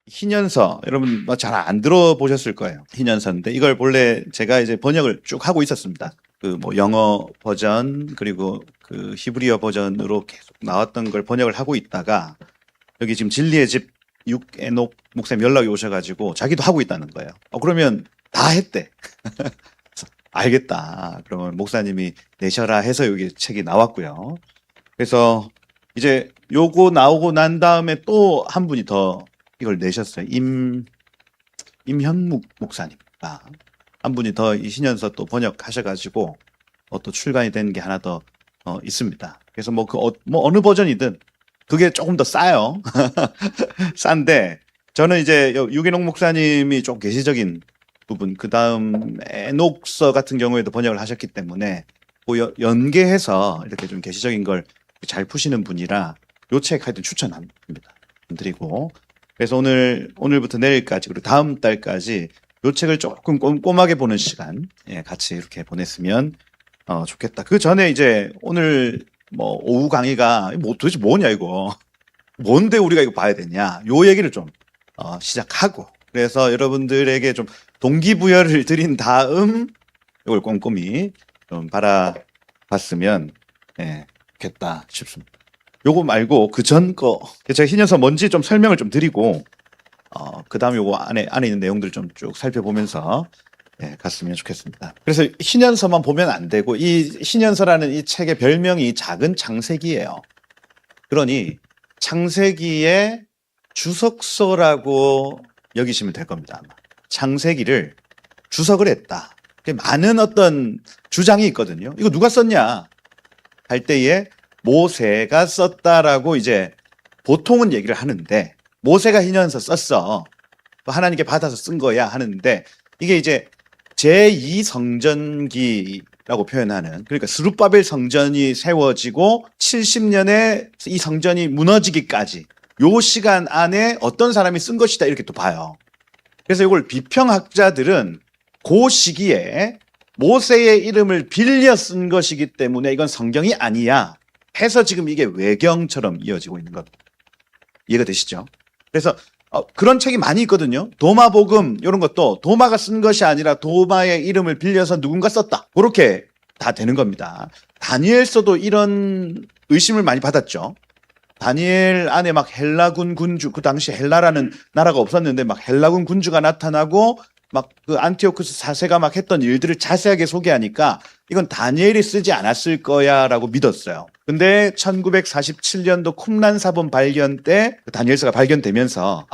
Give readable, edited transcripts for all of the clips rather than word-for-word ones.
희년서 여러분 뭐 잘 안 들어보셨을 거예요. 희년서인데 이걸 본래 제가 이제 번역을 쭉 하고 있었습니다. 그 뭐 영어 버전 그리고 그 히브리어 버전으로 계속 나왔던 걸 번역을 하고 있다가 여기 지금 진리의 집 육에녹 목사님 연락이 오셔가지고 자기도 하고 있다는 거예요. 그러면 다 했대. 알겠다. 그러면 목사님이 내셔라 해서 여기 책이 나왔고요. 그래서 이제 요거 나오고 난 다음에 또 한 분이 더 이걸 내셨어요. 임현묵 목사님. 한 분이 더 이 신년서 또 번역하셔가지고 또 출간이 된 게 하나 더 있습니다. 그래서 뭐 어느 버전이든 그게 조금 더 싸요. 싼데 저는 이제 유기농 목사님이 좀 계시적인 부분, 그 다음 에녹서 같은 경우에도 번역을 하셨기 때문에 그 연계해서 이렇게 좀 계시적인 걸 잘 푸시는 분이라 요 책 하여튼 추천합니다. 드리고 그래서 오늘부터 내일까지 그리고 다음 달까지 요 책을 조금 꼼꼼하게 보는 시간 같이 이렇게 보냈으면 좋겠다. 그 전에 이제 오늘 뭐 오후 강의가 뭐 도대체 뭐냐 이거 뭔데 우리가 이거 봐야 되냐 요 얘기를 좀 시작하고 그래서 여러분들에게 좀 동기부여를 드린 다음 이걸 꼼꼼히 좀 바라봤으면 좋겠다 싶습니다. 요거 말고 그 전 거 제가 희년서 뭔지 좀 설명을 좀 드리고 그 다음 요거 안에 있는 내용들 좀 쭉 살펴보면서 갔으면 좋겠습니다. 그래서 희년서만 보면 안 되고 이 희년서라는 이 책의 별명이 작은 창세기예요. 그러니 창세기의 주석서라고 여기시면 될 겁니다. 아마. 창세기를 주석을 했다. 많은 어떤 주장이 있거든요. 이거 누가 썼냐 할 때에 모세가 썼다라고 이제 보통은 얘기를 하는데 모세가 희년서 썼어. 하나님께 받아서 쓴 거야 하는데 이게 이제 제2성전기라고 표현하는 그러니까 스룹바벨 성전이 세워지고 70년에 이 성전이 무너지기까지 요 시간 안에 어떤 사람이 쓴 것이다 이렇게 또 봐요. 그래서 이걸 비평학자들은 그 시기에 모세의 이름을 빌려 쓴 것이기 때문에 이건 성경이 아니야 해서 지금 이게 외경처럼 이어지고 있는 겁니다. 이해가 되시죠? 그래서 그런 책이 많이 있거든요. 도마복음 이런 것도 도마가 쓴 것이 아니라 도마의 이름을 빌려서 누군가 썼다. 그렇게 다 되는 겁니다. 다니엘서도 이런 의심을 많이 받았죠. 다니엘 안에 막 헬라군 군주, 그 당시 헬라라는 나라가 없었는데 막 헬라군 군주가 나타나고 막 그 안티오쿠스 4세가 막 했던 일들을 자세하게 소개하니까 이건 다니엘이 쓰지 않았을 거야라고 믿었어요. 근데 1947년도 쿰란 사본 발견 때 다니엘서가 발견되면서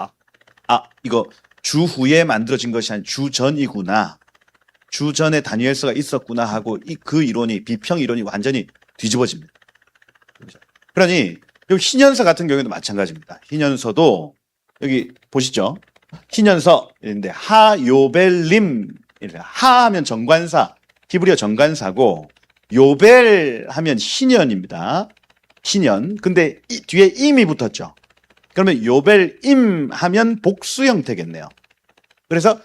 이거 주 후에 만들어진 것이 아니라 주 전이구나. 주 전에 다니엘서가 있었구나 하고 그 이론이 비평 이론이 완전히 뒤집어집니다. 그러니 이 희년서 같은 경우에도 마찬가지입니다. 희년서도 여기 보시죠. 희년서인데 하요벨림 하하면 정관사 히브리어 정관사고 요벨 하면 희년입니다. 희년. 근데 뒤에 임이 붙었죠. 그러면 요벨임 하면 복수 형태겠네요. 그래서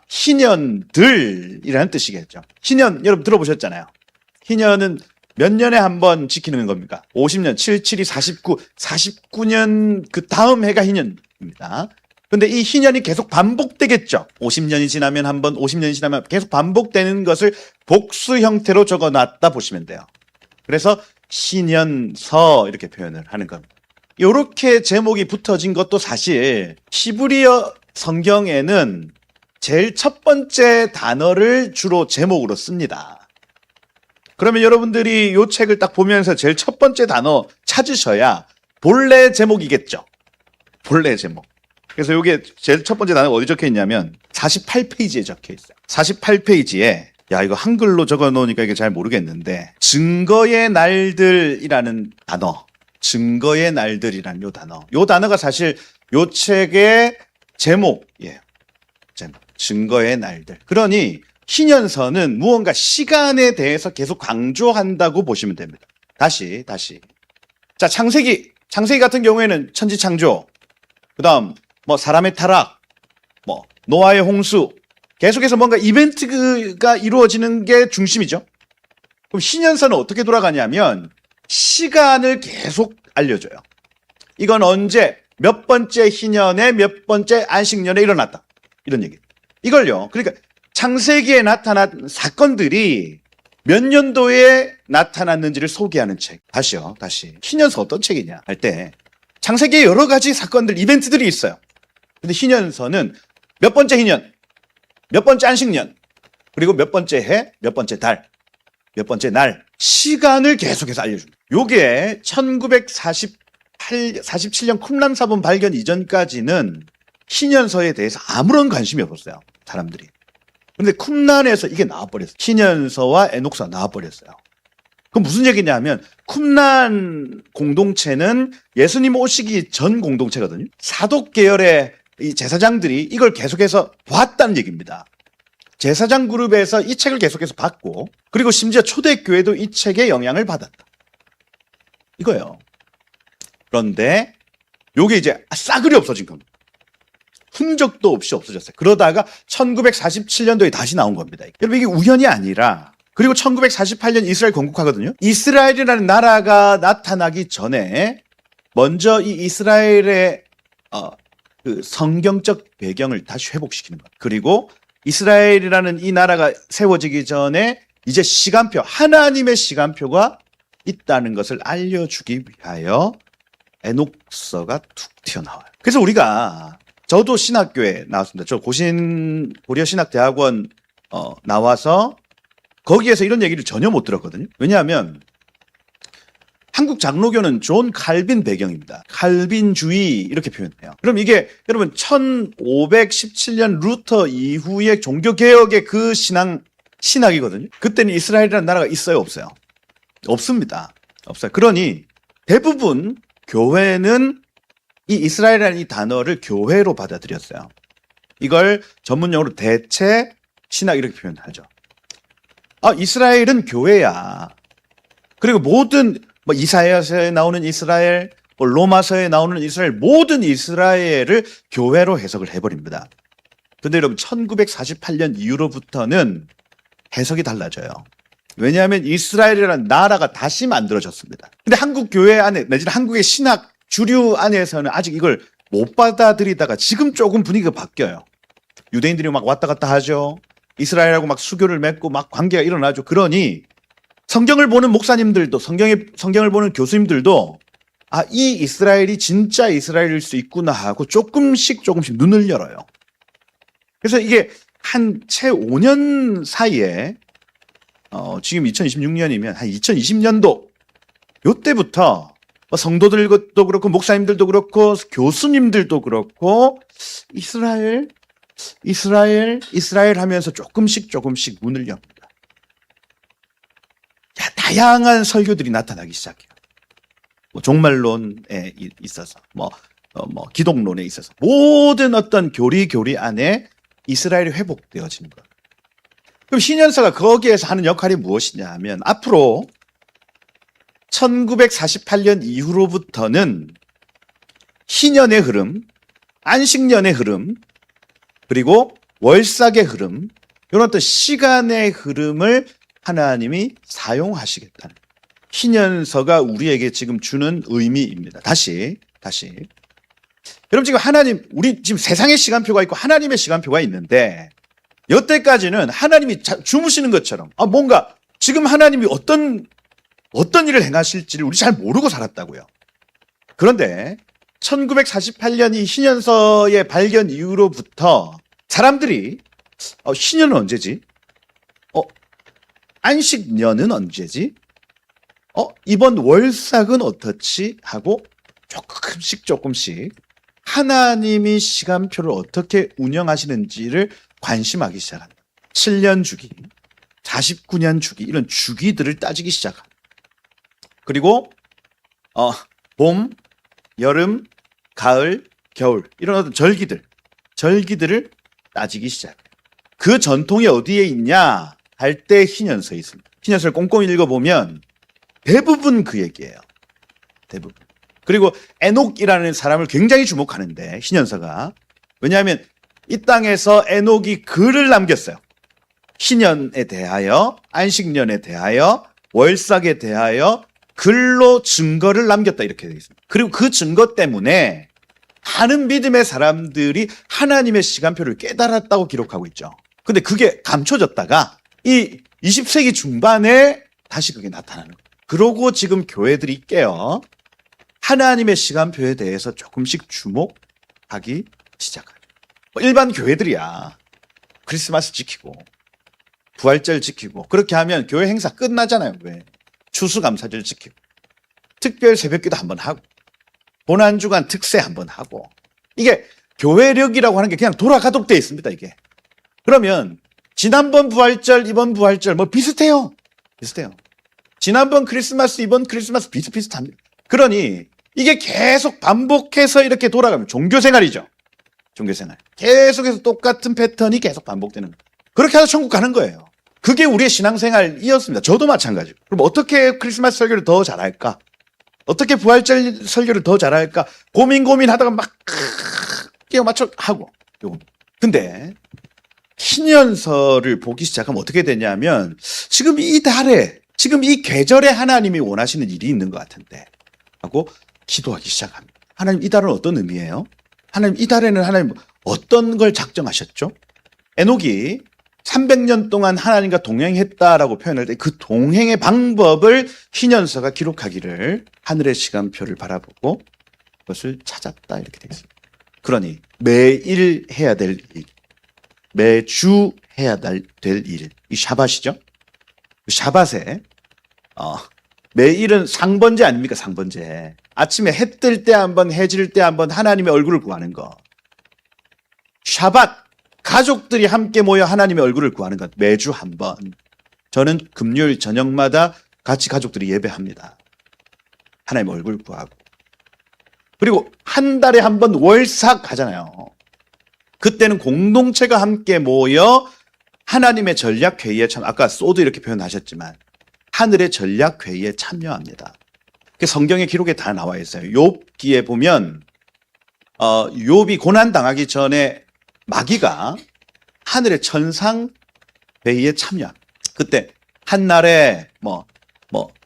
희년들이라는 뜻이겠죠. 희년 여러분 들어보셨잖아요. 희년은 몇 년에 한 번 지키는 겁니까? 50년, 7, 7이 49, 49년 그 다음 해가 희년입니다. 근데 이 희년이 계속 반복되겠죠. 50년이 지나면 한 번, 50년이 지나면 계속 반복되는 것을 복수 형태로 적어놨다 보시면 돼요. 그래서 희년서 이렇게 표현을 하는 겁니다. 이렇게 제목이 붙어진 것도 사실 히브리어 성경에는 제일 첫 번째 단어를 주로 제목으로 씁니다. 그러면 여러분들이 이 책을 딱 보면서 제일 첫 번째 단어 찾으셔야 본래 제목이겠죠. 본래 제목. 그래서 이게 제일 첫 번째 단어가 어디 적혀 있냐면 48페이지에 적혀 있어요. 48페이지에 이거 한글로 적어 놓으니까 이게 잘 모르겠는데 증거의 날들이라는 단어. 증거의 날들이라는 요 단어. 요 단어가 사실 요 책의 제목이에요. 제목. 증거의 날들. 그러니 희년서는 무언가 시간에 대해서 계속 강조한다고 보시면 됩니다. 다시. 자, 창세기 같은 경우에는 천지창조. 그다음 뭐 사람의 타락, 뭐 노아의 홍수. 계속해서 뭔가 이벤트가 이루어지는 게 중심이죠. 그럼 희년서는 어떻게 돌아가냐면 시간을 계속 알려줘요. 이건 언제 몇 번째 희년에 몇 번째 안식년에 일어났다. 이런 얘기. 이걸요. 그러니까 창세기에 나타난 사건들이 몇 년도에 나타났는지를 소개하는 책. 다시. 희년서 어떤 책이냐 할 때 창세기에 여러 가지 사건들, 이벤트들이 있어요. 근데 희년서는 몇 번째 희년, 몇 번째 안식년, 그리고 몇 번째 해, 몇 번째 달, 몇 번째 날, 시간을 계속해서 알려줍니다. 요게 1947년 쿰란 사본 발견 이전까지는 희년서에 대해서 아무런 관심이 없었어요. 사람들이. 그런데 쿰란에서 이게 나와버렸어요. 희년서와 에녹서가 나와버렸어요. 그럼 무슨 얘기냐면 쿰란 공동체는 예수님 오시기 전 공동체거든요. 사독 계열의 이 제사장들이 이걸 계속해서 봤다는 얘기입니다. 제사장 그룹에서 이 책을 계속해서 봤고, 그리고 심지어 초대교회도 이 책에 영향을 받았다. 이거예요. 그런데 요게 이제 싸그리 없어진 겁니다. 흔적도 없이 없어졌어요. 그러다가 1947년도에 다시 나온 겁니다. 여러분 이게 우연이 아니라, 그리고 1948년 이스라엘 건국하거든요. 이스라엘이라는 나라가 나타나기 전에 먼저 이 이스라엘의 그 성경적 배경을 다시 회복시키는 것. 그리고 이스라엘이라는 이 나라가 세워지기 전에 이제 시간표, 하나님의 시간표가 있다는 것을 알려주기 위하여 에녹서가 툭 튀어나와요. 그래서 저도 신학교에 나왔습니다. 저 고려 신학대학원 나와서 거기에서 이런 얘기를 전혀 못 들었거든요. 왜냐하면 한국 장로교는 존 칼빈 배경입니다. 칼빈주의 이렇게 표현해요. 그럼 이게 여러분 1517년 루터 이후의 종교개혁의 그 신학이거든요. 그때는 이스라엘이라는 나라가 있어요, 없어요? 없습니다. 없어요. 그러니 대부분 교회는 이 이스라엘이라는 이 단어를 교회로 받아들였어요. 이걸 전문용어로 대체 신학 이렇게 표현하죠. 이스라엘은 교회야. 그리고 모든 이사야서에 나오는 이스라엘, 로마서에 나오는 이스라엘, 모든 이스라엘을 교회로 해석을 해버립니다. 근데 여러분 1948년 이후로부터는 해석이 달라져요. 왜냐하면 이스라엘이라는 나라가 다시 만들어졌습니다. 근데 한국 교회 안에 내지는 한국의 신학 주류 안에서는 아직 이걸 못 받아들이다가 지금 조금 분위기가 바뀌어요. 유대인들이 막 왔다 갔다 하죠. 이스라엘하고 막 수교를 맺고 막 관계가 일어나죠. 그러니 성경을 보는 목사님들도, 성경을 보는 교수님들도 이 이스라엘이 진짜 이스라엘일 수 있구나 하고 조금씩 눈을 열어요. 그래서 이게 한 채 5년 사이에 지금 2026년이면 한 2020년도 요때부터 성도들도 그렇고 목사님들도 그렇고 교수님들도 그렇고 이스라엘 하면서 조금씩 문을 엽니다. 다양한 설교들이 나타나기 시작해요. 종말론에 있어서, 기독론에 있어서 모든 어떤 교리 안에 이스라엘이 회복되어지는 것. 그럼 희년서가 거기에서 하는 역할이 무엇이냐 하면 앞으로 1948년 이후로부터는 희년의 흐름, 안식년의 흐름, 그리고 월삭의 흐름, 이런 어떤 시간의 흐름을 하나님이 사용하시겠다는 희년서가 우리에게 지금 주는 의미입니다. 다시. 여러분 지금 우리 지금 세상의 시간표가 있고 하나님의 시간표가 있는데 여태까지는 하나님이 주무시는 것처럼 뭔가 지금 하나님이 어떤 일을 행하실지를 우리 잘 모르고 살았다고요. 그런데 1948년 이 희년서의 발견 이후로부터 사람들이 희년은 언제지? 안식년은 언제지? 이번 월삭은 어떻지? 하고 조금씩 하나님이 시간표를 어떻게 운영하시는지를 관심하기 시작합니다. 7년 주기, 49년 주기, 이런 주기들을 따지기 시작합니다. 그리고 봄, 여름, 가을, 겨울 이런 어떤 절기들을 따지기 시작해요. 그 전통이 어디에 있냐 할 때 희년서에 있습니다. 희년서를 꼼꼼히 읽어보면 대부분 그 얘기예요. 대부분. 그리고 에녹이라는 사람을 굉장히 주목하는데 희년서가, 왜냐하면 이 땅에서 에녹이 글을 남겼어요. 희년에 대하여, 안식년에 대하여, 월삭에 대하여 글로 증거를 남겼다 이렇게 되어 있습니다. 그리고 그 증거 때문에 많은 믿음의 사람들이 하나님의 시간표를 깨달았다고 기록하고 있죠. 근데 그게 감춰졌다가 이 20세기 중반에 다시 그게 나타나는 거예요. 그러고 지금 교회들이 깨어 하나님의 시간표에 대해서 조금씩 주목하기 시작해요. 일반 교회들이야 크리스마스 지키고 부활절 지키고 그렇게 하면 교회 행사 끝나잖아요. 왜? 추수감사절 지키고 특별 새벽기도 한번 하고 고난주간 특세 한번 하고 이게 교회력이라고 하는 게 그냥 돌아가도록 되어 있습니다. 이게 그러면 지난번 부활절 이번 부활절 뭐 비슷해요. 지난번 크리스마스 이번 크리스마스 비슷비슷합니다. 그러니 이게 계속 반복해서 이렇게 돌아가면 종교생활이죠. 종교생활 계속해서 똑같은 패턴이 계속 반복되는 거예요. 그렇게 해서 천국 가는 거예요. 그게 우리의 신앙생활이었습니다. 저도 마찬가지고. 그럼 어떻게 크리스마스 설교를 더 잘할까? 어떻게 부활절 설교를 더 잘할까? 고민하다가 막 끼워 맞춰 하고. 근데 신년서를 보기 시작하면 어떻게 되냐면 지금 이 달에 지금 이 계절에 하나님이 원하시는 일이 있는 것 같은데 하고 기도하기 시작합니다. 하나님 이 달은 어떤 의미예요? 하나님 이 달에는 하나님 어떤 걸 작정하셨죠? 에녹이 300년 동안 하나님과 동행했다라고 표현할 때 그 동행의 방법을 희년서가 기록하기를 하늘의 시간표를 바라보고 그것을 찾았다 이렇게 되어 있습니다. 그러니 매일 해야 될 일, 매주 해야 될 일, 이 샤밧이죠. 샤밧에 매일은 상번제 아닙니까? 상번제. 아침에 해 뜰 때 한번 해 질 때 한번 하나님의 얼굴을 구하는 거. 샤밧 가족들이 함께 모여 하나님의 얼굴을 구하는 것 매주 한 번. 저는 금요일 저녁마다 같이 가족들이 예배합니다. 하나님의 얼굴 구하고. 그리고 한 달에 한 번 월삭 하잖아요. 그때는 공동체가 함께 모여 하나님의 전략회의에 아까 소도 이렇게 표현하셨지만 하늘의 전략회의에 참여합니다. 성경의 기록에 다 나와 있어요. 욥기에 보면 욥이 고난당하기 전에 마귀가 하늘의 천상 회의에 참여합니다. 그때 한날에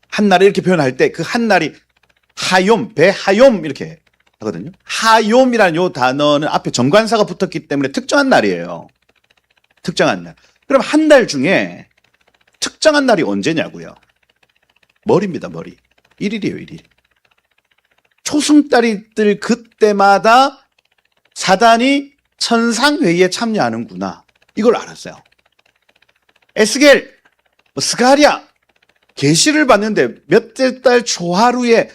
한날에 이렇게 표현할 때 그 한날이 하욤, 배하욤 이렇게 하거든요. 하욤이라는 요 단어는 앞에 정관사가 붙었기 때문에 특정한 날이에요. 특정한 날. 그럼 한 달 중에 특정한 날이 언제냐고요? 머리입니다, 머리. 1일이에요, 1일. 초승달이 뜰 그때마다 사단이 천상회의에 참여하는구나. 이걸 알았어요. 에스겔, 스가랴, 계시를 봤는데 몇째 달 초하루에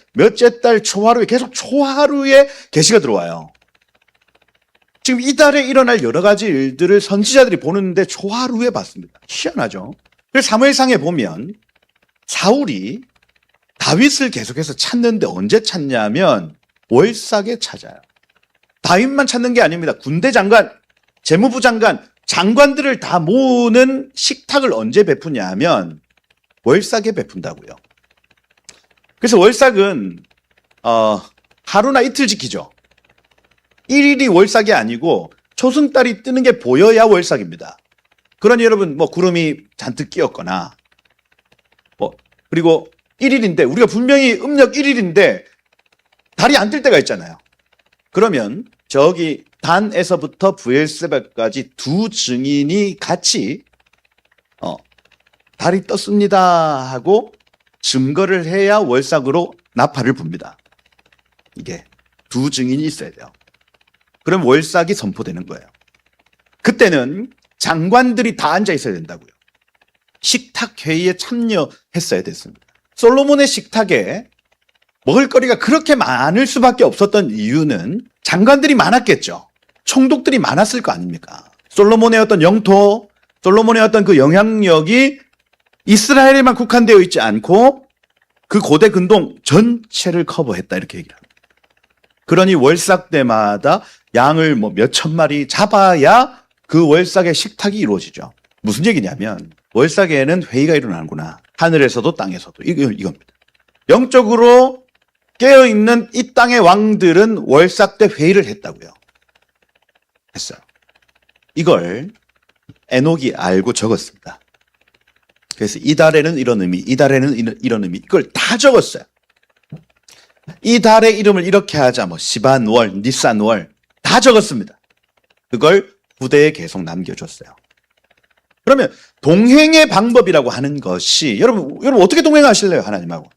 계속 초하루에 계시가 들어와요. 지금 이 달에 일어날 여러 가지 일들을 선지자들이 보는데 초하루에 봤습니다. 희한하죠. 그래서 사무엘상에 보면 사울이 다윗을 계속해서 찾는데 언제 찾냐면 월삭에 찾아요. 다윗만 찾는 게 아닙니다. 군대 장관, 재무부 장관, 장관들을 다 모으는 식탁을 언제 베푸냐 하면 월삭에 베푼다고요. 그래서 월삭은 하루나 이틀 지키죠. 1일이 월삭이 아니고 초승달이 뜨는 게 보여야 월삭입니다. 그러니 여러분 구름이 잔뜩 끼었거나 그리고 1일인데 우리가 분명히 음력 1일인데 달이 안 뜰 때가 있잖아요. 그러면 저기 단에서부터 부엘세바까지 두 증인이 같이 달이 떴습니다 하고 증거를 해야 월삭으로 나팔을 붑니다. 이게 두 증인이 있어야 돼요. 그럼 월삭이 선포되는 거예요. 그때는 장관들이 다 앉아 있어야 된다고요. 식탁 회의에 참여했어야 됐습니다. 솔로몬의 식탁에 먹을거리가 그렇게 많을 수밖에 없었던 이유는 장관들이 많았겠죠. 총독들이 많았을 거 아닙니까? 솔로몬의 어떤 영토, 솔로몬의 어떤 그 영향력이 이스라엘에만 국한되어 있지 않고 그 고대 근동 전체를 커버했다 이렇게 얘기를 합니다. 그러니 월삭 때마다 양을 몇천 마리 잡아야 그 월삭의 식탁이 이루어지죠. 무슨 얘기냐면 월삭에는 회의가 일어나는구나. 하늘에서도 땅에서도 이겁니다. 영적으로 깨어있는 이 땅의 왕들은 월삭 때 회의를 했다고요. 했어요. 이걸 에녹이 알고 적었습니다. 그래서 이 달에는 이런 의미, 이 달에는 이런 의미, 이걸 다 적었어요. 이 달의 이름을 이렇게 하자, 뭐 시반월, 니산월 다 적었습니다. 그걸 후대에 계속 남겨줬어요. 그러면 동행의 방법이라고 하는 것이 여러분 어떻게 동행하실래요? 하나님하고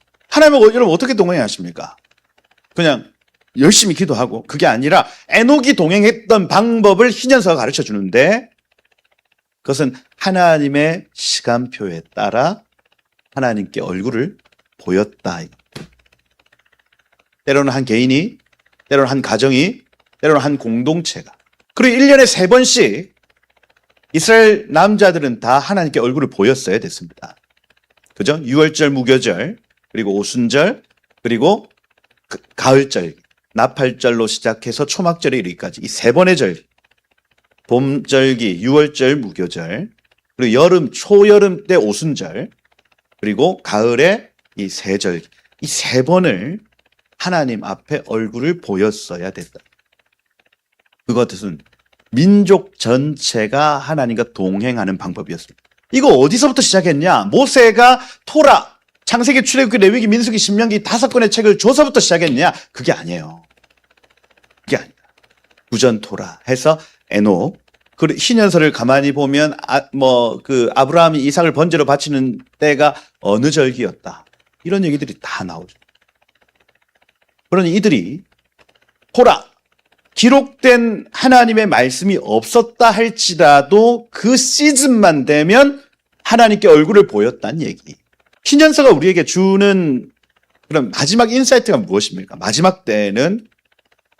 여러분 어떻게 동행하십니까? 그냥 열심히 기도하고 그게 아니라 에녹이 동행했던 방법을 희년서가 가르쳐 주는데 그것은 하나님의 시간표에 따라 하나님께 얼굴을 보였다. 때로는 한 개인이, 때로는 한 가정이, 때로는 한 공동체가. 그리고 1년에 3번씩 이스라엘 남자들은 다 하나님께 얼굴을 보였어야 됐습니다. 그죠? 6월절, 무교절, 그리고 오순절, 그리고 가을절, 나팔절로 시작해서 초막절에 이르기까지 이 3번의 절, 봄절기, 6월절, 무교절, 그리고 여름, 초여름 때 오순절, 그리고 가을에 이 세절, 이 3번을 하나님 앞에 얼굴을 보였어야 됐다. 그것은 민족 전체가 하나님과 동행하는 방법이었습니다. 이거 어디서부터 시작했냐? 모세가 토라, 창세기, 출애굽기, 레위기, 민수기, 신명기 5권의 책을 줘서부터 시작했냐? 그게 아니에요. 그게 아니다. 구전 토라 해서 에녹, 그 희년서를 가만히 보면 아브라함이 이삭을 번제로 바치는 때가 어느 절기였다. 이런 얘기들이 다 나오죠. 그러니 이들이 토라, 기록된 하나님의 말씀이 없었다 할지라도 그 시즌만 되면 하나님께 얼굴을 보였다는 얘기. 희년서가 우리에게 주는 그런 마지막 인사이트가 무엇입니까? 마지막 때는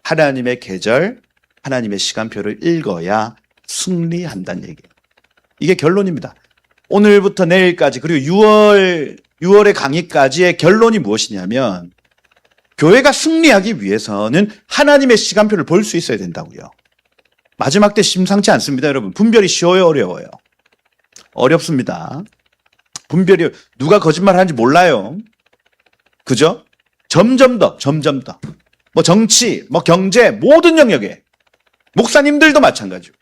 하나님의 계절, 하나님의 시간표를 읽어야 승리한다는 얘기예요. 이게 결론입니다. 오늘부터 내일까지 그리고 6월의 강의까지의 결론이 무엇이냐면 교회가 승리하기 위해서는 하나님의 시간표를 볼 수 있어야 된다고요. 마지막 때 심상치 않습니다, 여러분. 분별이 쉬워요, 어려워요? 어렵습니다. 분별이 누가 거짓말하는지 몰라요. 그죠? 점점 더. 뭐 정치, 뭐 경제, 모든 영역에 목사님들도 마찬가지고.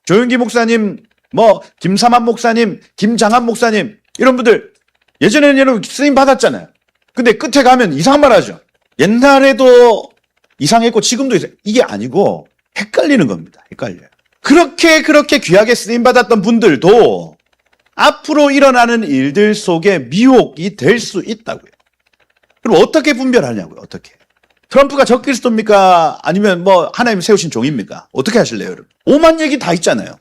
조윤기 목사님, 뭐 김삼한 목사님, 김장한 목사님 이런 분들 예전에는 여러분 쓰임 받았잖아요. 근데 끝에 가면 이상한 말 하죠. 옛날에도 이상했고 지금도 이상. 이게 아니고 헷갈리는 겁니다. 헷갈려요. 그렇게 귀하게 쓰임 받았던 분들도 앞으로 일어나는 일들 속에 미혹이 될 수 있다고요. 그럼 어떻게 분별하냐고요? 어떻게? 트럼프가 적그리스도입니까? 아니면 뭐 하나님 세우신 종입니까? 어떻게 하실래요, 여러분? 오만 얘기 다 있잖아요.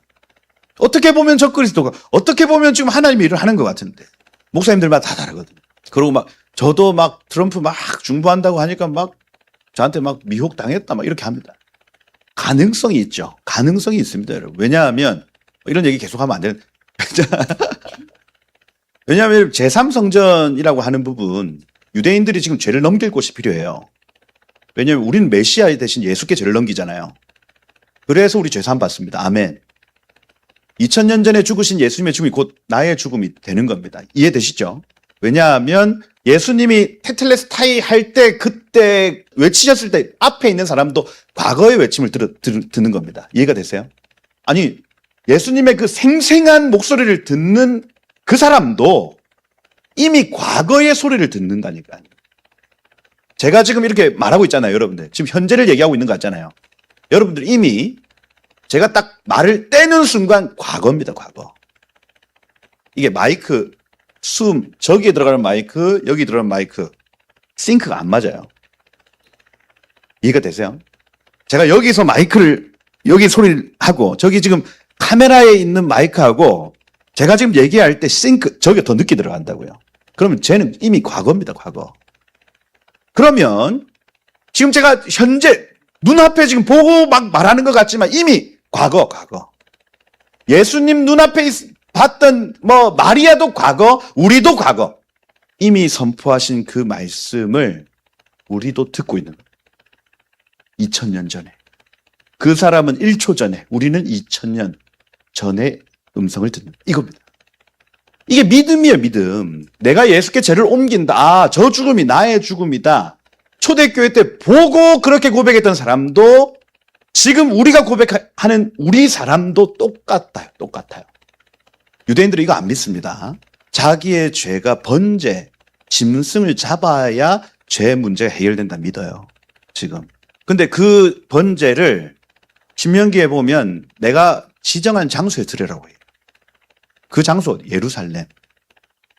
어떻게 보면 적그리스도가, 어떻게 보면 지금 하나님이 일을 하는 것 같은데. 목사님들마다 다 다르거든요. 그리고 저도 트럼프 중보한다고 하니까 저한테 미혹 당했다 이렇게 합니다. 가능성이 있죠. 가능성이 있습니다, 여러분. 왜냐하면 이런 얘기 계속하면 안 되는. 왜냐하면 제3성전이라고 하는 부분 유대인들이 지금 죄를 넘길 곳이 필요해요. 왜냐하면 우리는 메시아 대신 예수께 죄를 넘기잖아요. 그래서 우리 죄사함 받습니다. 아멘. 2000년 전에 죽으신 예수님의 죽음이 곧 나의 죽음이 되는 겁니다. 이해되시죠? 왜냐하면 예수님이 테텔레스타이 할 때 그때 외치셨을 때 앞에 있는 사람도 과거의 외침을 듣는 겁니다. 이해가 되세요? 아니 예수님의 그 생생한 목소리를 듣는 그 사람도 이미 과거의 소리를 듣는다니까요. 제가 지금 이렇게 말하고 있잖아요, 여러분들. 지금 현재를 얘기하고 있는 거 같잖아요. 여러분들 이미 제가 딱 말을 떼는 순간 과거입니다, 과거. 이게 마이크, 저기에 들어가는 마이크, 여기 들어가는 마이크, 싱크가 안 맞아요. 이해가 되세요? 제가 여기서 여기 소리를 하고, 저기 지금 카메라에 있는 마이크하고, 제가 지금 얘기할 때 저기가 더 늦게 들어간다고요. 그러면 쟤는 이미 과거입니다, 과거. 그러면, 지금 제가 현재, 눈앞에 지금 보고 말하는 것 같지만 이미 과거. 예수님 눈앞에 봤던 마리아도 과거, 우리도 과거. 이미 선포하신 그 말씀을 우리도 듣고 있는 거예요. 2000년 전에. 그 사람은 1초 전에, 우리는 2000년 전에 음성을 듣는 이겁니다. 이게 믿음이에요, 믿음. 내가 예수께 죄를 옮긴다. 저 죽음이 나의 죽음이다. 초대교회 때 보고 그렇게 고백했던 사람도 지금 우리가 고백하는 우리 사람도 똑같아요. 유대인들은 이거 안 믿습니다. 자기의 죄가 번제, 짐승을 잡아야 죄 문제가 해결된다 믿어요. 지금. 근데 그 번제를 신명기에 보면 내가 지정한 장소에 드리라고 해요. 그 장소 예루살렘.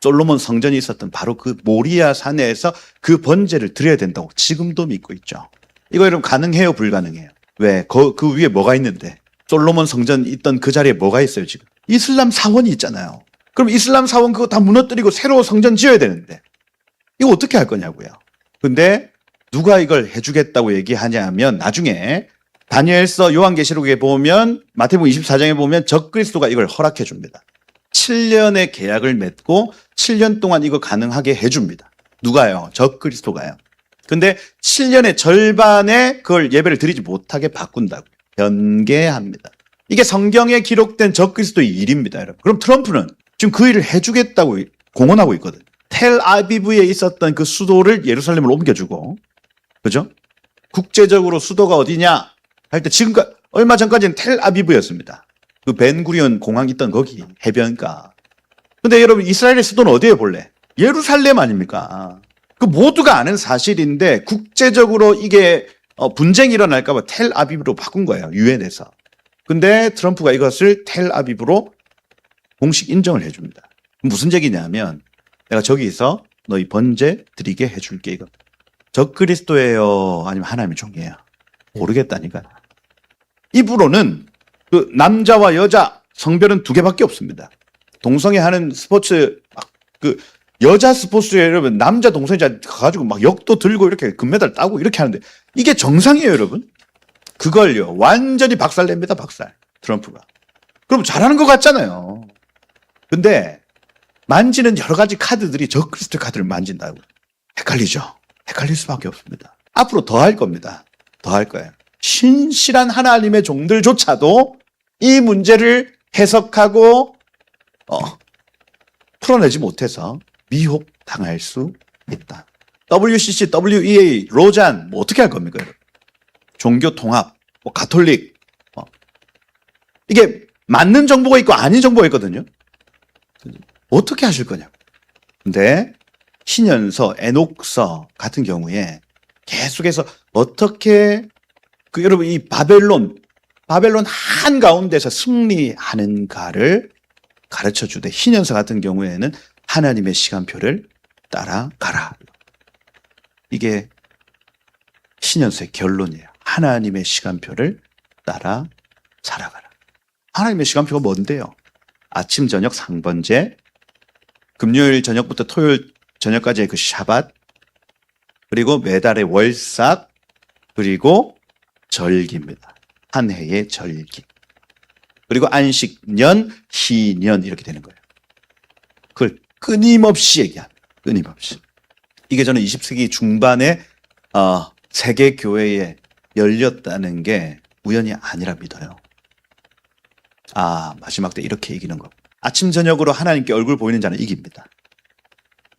솔로몬 성전이 있었던 바로 그 모리아 산에서 그 번제를 드려야 된다고 지금도 믿고 있죠. 이거 여러분 가능해요? 불가능해요? 왜? 그 위에 뭐가 있는데? 솔로몬 성전 있던 그 자리에 뭐가 있어요 지금? 이슬람 사원이 있잖아요. 그럼 이슬람 사원 그거 다 무너뜨리고 새로 성전 지어야 되는데 이거 어떻게 할 거냐고요. 근데 누가 이걸 해주겠다고 얘기하냐면 나중에 다니엘서 요한계시록에 보면 마태복음 24장에 보면 적그리스도가 이걸 허락해 줍니다. 7년의 계약을 맺고 7년 동안 이거 가능하게 해줍니다. 누가요? 적그리스도가요. 근데 7년의 절반에 그걸 예배를 드리지 못하게 바꾼다고 변개합니다. 이게 성경에 기록된 적그리스도의 일입니다, 여러분. 그럼 트럼프는 지금 그 일을 해주겠다고 공언하고 있거든. 텔아비브에 있었던 그 수도를 예루살렘으로 옮겨주고, 그죠? 국제적으로 수도가 어디냐 할 때 지금까지 얼마 전까지는 텔아비브였습니다. 그 벤구리온 공항 있던 거기 해변가. 근데 여러분 이스라엘의 수도는 어디에 볼래? 예루살렘 아닙니까? 그 모두가 아는 사실인데 국제적으로 이게 분쟁이 일어날까 봐 텔아비브로 바꾼 거예요. 유엔에서. 근데 트럼프가 이것을 텔아비브로 공식 인정을 해줍니다. 무슨 얘기냐면 내가 저기서 너희 번제 드리게 해줄게 이거. 적그리스도예요? 아니면 하나님의 종이에요? 모르겠다니까. 입으로는 그 남자와 여자 성별은 두 개밖에 없습니다. 동성애 하는 스포츠 그 여자 스포츠에 여러분 남자 동성애자 가지고 막 역도 들고 이렇게 금메달 따고 이렇게 하는데 이게 정상이에요, 여러분. 그걸요 완전히 박살냅니다, 박살. 트럼프가. 그럼 잘하는 것 같잖아요. 근데 만지는 여러 가지 카드들이 적그리스도 카드를 만진다고. 헷갈리죠. 헷갈릴 수밖에 없습니다. 앞으로 더 할 겁니다. 더 할 거예요. 신실한 하나님의 종들조차도 이 문제를 해석하고 풀어내지 못해서 미혹당할 수 있다. WCC, WEA, 로잔 뭐 어떻게 할 겁니까? 여러분? 종교 통합, 뭐 가톨릭 이게 맞는 정보가 있고 아닌 정보가 있거든요. 어떻게 하실 거냐고. 근데 신연서, 에녹서 같은 경우에 계속해서 어떻게 여러분 이 바벨론 한가운데서 승리하는가를 가르쳐 주되 신연서 같은 경우에는 하나님의 시간표를 따라가라. 이게 신연서의 결론이에요. 하나님의 시간표를 따라 살아가라. 하나님의 시간표가 뭔데요? 아침, 저녁, 상번제, 금요일 저녁부터 토요일 저녁까지의 그 샤밧, 그리고 매달의 월삭, 그리고 절기입니다. 한 해의 절기. 그리고 안식년, 희년 이렇게 되는 거예요. 그걸 끊임없이 얘기합니다. 끊임없이. 이게 저는 20세기 중반에 세계 교회에 열렸다는 게 우연이 아니라 믿어요. 마지막 때 이렇게 이기는 거. 아침 저녁으로 하나님께 얼굴 보이는 자는 이깁니다.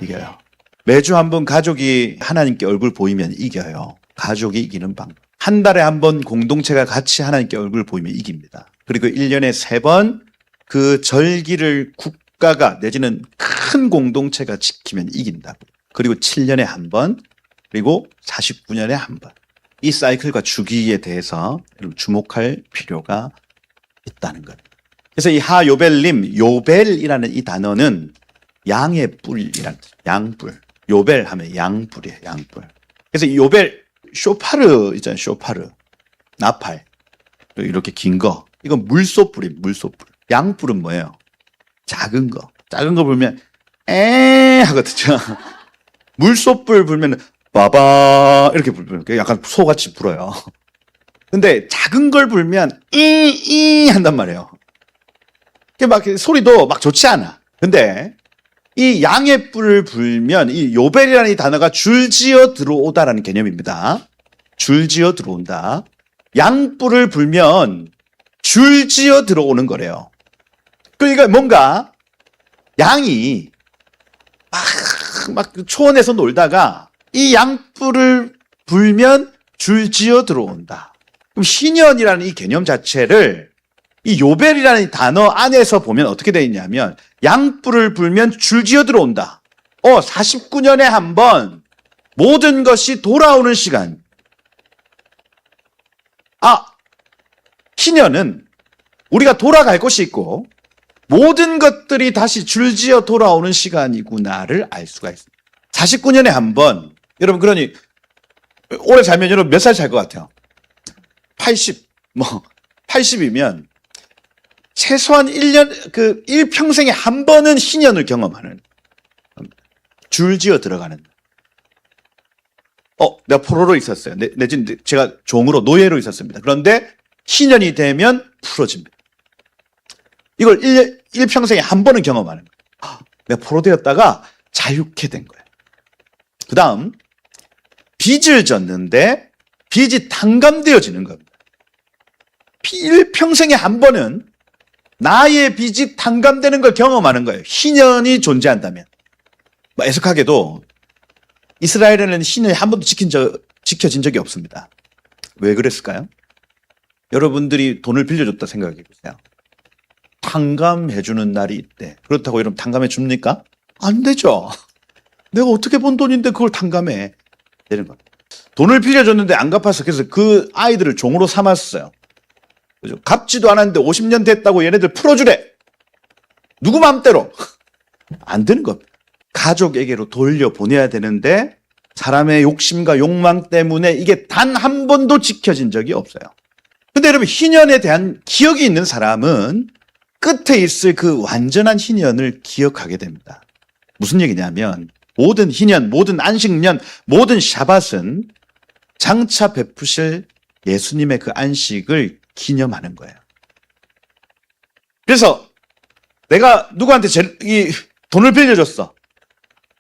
이겨요. 매주 한 번 가족이 하나님께 얼굴 보이면 이겨요. 가족이 이기는 방법. 한 달에 한 번 공동체가 같이 하나님께 얼굴 보이면 이깁니다. 그리고 1년에 3번 그 절기를 국가가 내지는 큰 공동체가 지키면 이긴다고. 그리고 7년에 한 번, 그리고 49년에 한 번. 이 사이클과 주기에 대해서 주목할 필요가 있다는 것. 그래서 이 하요벨님, 요벨이라는 이 단어는 양의 뿔이라는 뜻. 양뿔. 요벨 하면 양뿔이에요. 양뿔. 그래서 이 요벨 쇼파르 있잖아요. 쇼파르. 나팔. 이렇게 긴 거. 이건 물소뿔이에요. 물소뿔. 양뿔은 뭐예요? 작은 거. 작은 거 불면 하거든요. 물소뿔 불면 빠바 이렇게 불면 약간 소같이 불어요. 근데 작은 걸 불면 이 한단 말이에요. 막 소리도 막 좋지 않아. 근데 이 양의 뿔을 불면 이 요벨이라는 이 단어가 줄지어 들어오다라는 개념입니다. 줄지어 들어온다. 양뿔을 불면 줄지어 들어오는 거래요. 그러니까 뭔가 양이 막 초원에서 놀다가 이 양뿔을 불면 줄지어 들어온다. 그럼 신년이라는 이 개념 자체를 이 요벨이라는 이 단어 안에서 보면 어떻게 되어 있냐면 양뿔을 불면 줄지어 들어온다. 49년에 한 번 모든 것이 돌아오는 시간. 희년은 우리가 돌아갈 곳이 있고 모든 것들이 다시 줄지어 돌아오는 시간이구나를 알 수가 있습니다. 49년에 한 번, 여러분 그러니 오래 살면 여러분 몇 살 살 것 같아요? 80이면 최소한 1년, 일평생에 한 번은 희년을 경험하는, 줄지어 들어가는. 내가 포로로 있었어요. 내지는 제가 종으로 노예로 있었습니다. 그런데 희년이 되면 풀어집니다. 이걸 일평생에 한 번은 경험하는 거예요. 내가 포로 되었다가 자유케 된 거예요. 그 다음, 빚을 졌는데 빚이 탕감되어지는 겁니다. 일평생에 한 번은 나의 빚이 탕감되는 걸 경험하는 거예요. 희년이 존재한다면. 애석하게도 이스라엘에는 희년이 한 번도 지켜진 적이 없습니다. 왜 그랬을까요? 여러분들이 돈을 빌려줬다 생각해 보세요. 탕감해주는 날이 있대. 그렇다고 여러분 탕감해 줍니까? 안 되죠. 내가 어떻게 번 돈인데 그걸 탕감해. 되는 겁니다. 돈을 빌려줬는데 안 갚아서 그래서 그 아이들을 종으로 삼았어요. 그죠? 갚지도 않았는데 50년 됐다고 얘네들 풀어주래. 누구 마음대로. 안 되는 겁니다. 가족에게로 돌려보내야 되는데 사람의 욕심과 욕망 때문에 이게 단 한 번도 지켜진 적이 없어요. 근데 여러분 희년에 대한 기억이 있는 사람은 끝에 있을 그 완전한 희년을 기억하게 됩니다. 무슨 얘기냐면 모든 희년, 모든 안식년, 모든 샤밧은 장차 베푸실 예수님의 그 안식을 기념하는 거예요. 그래서 내가 누구한테 돈을 빌려줬어.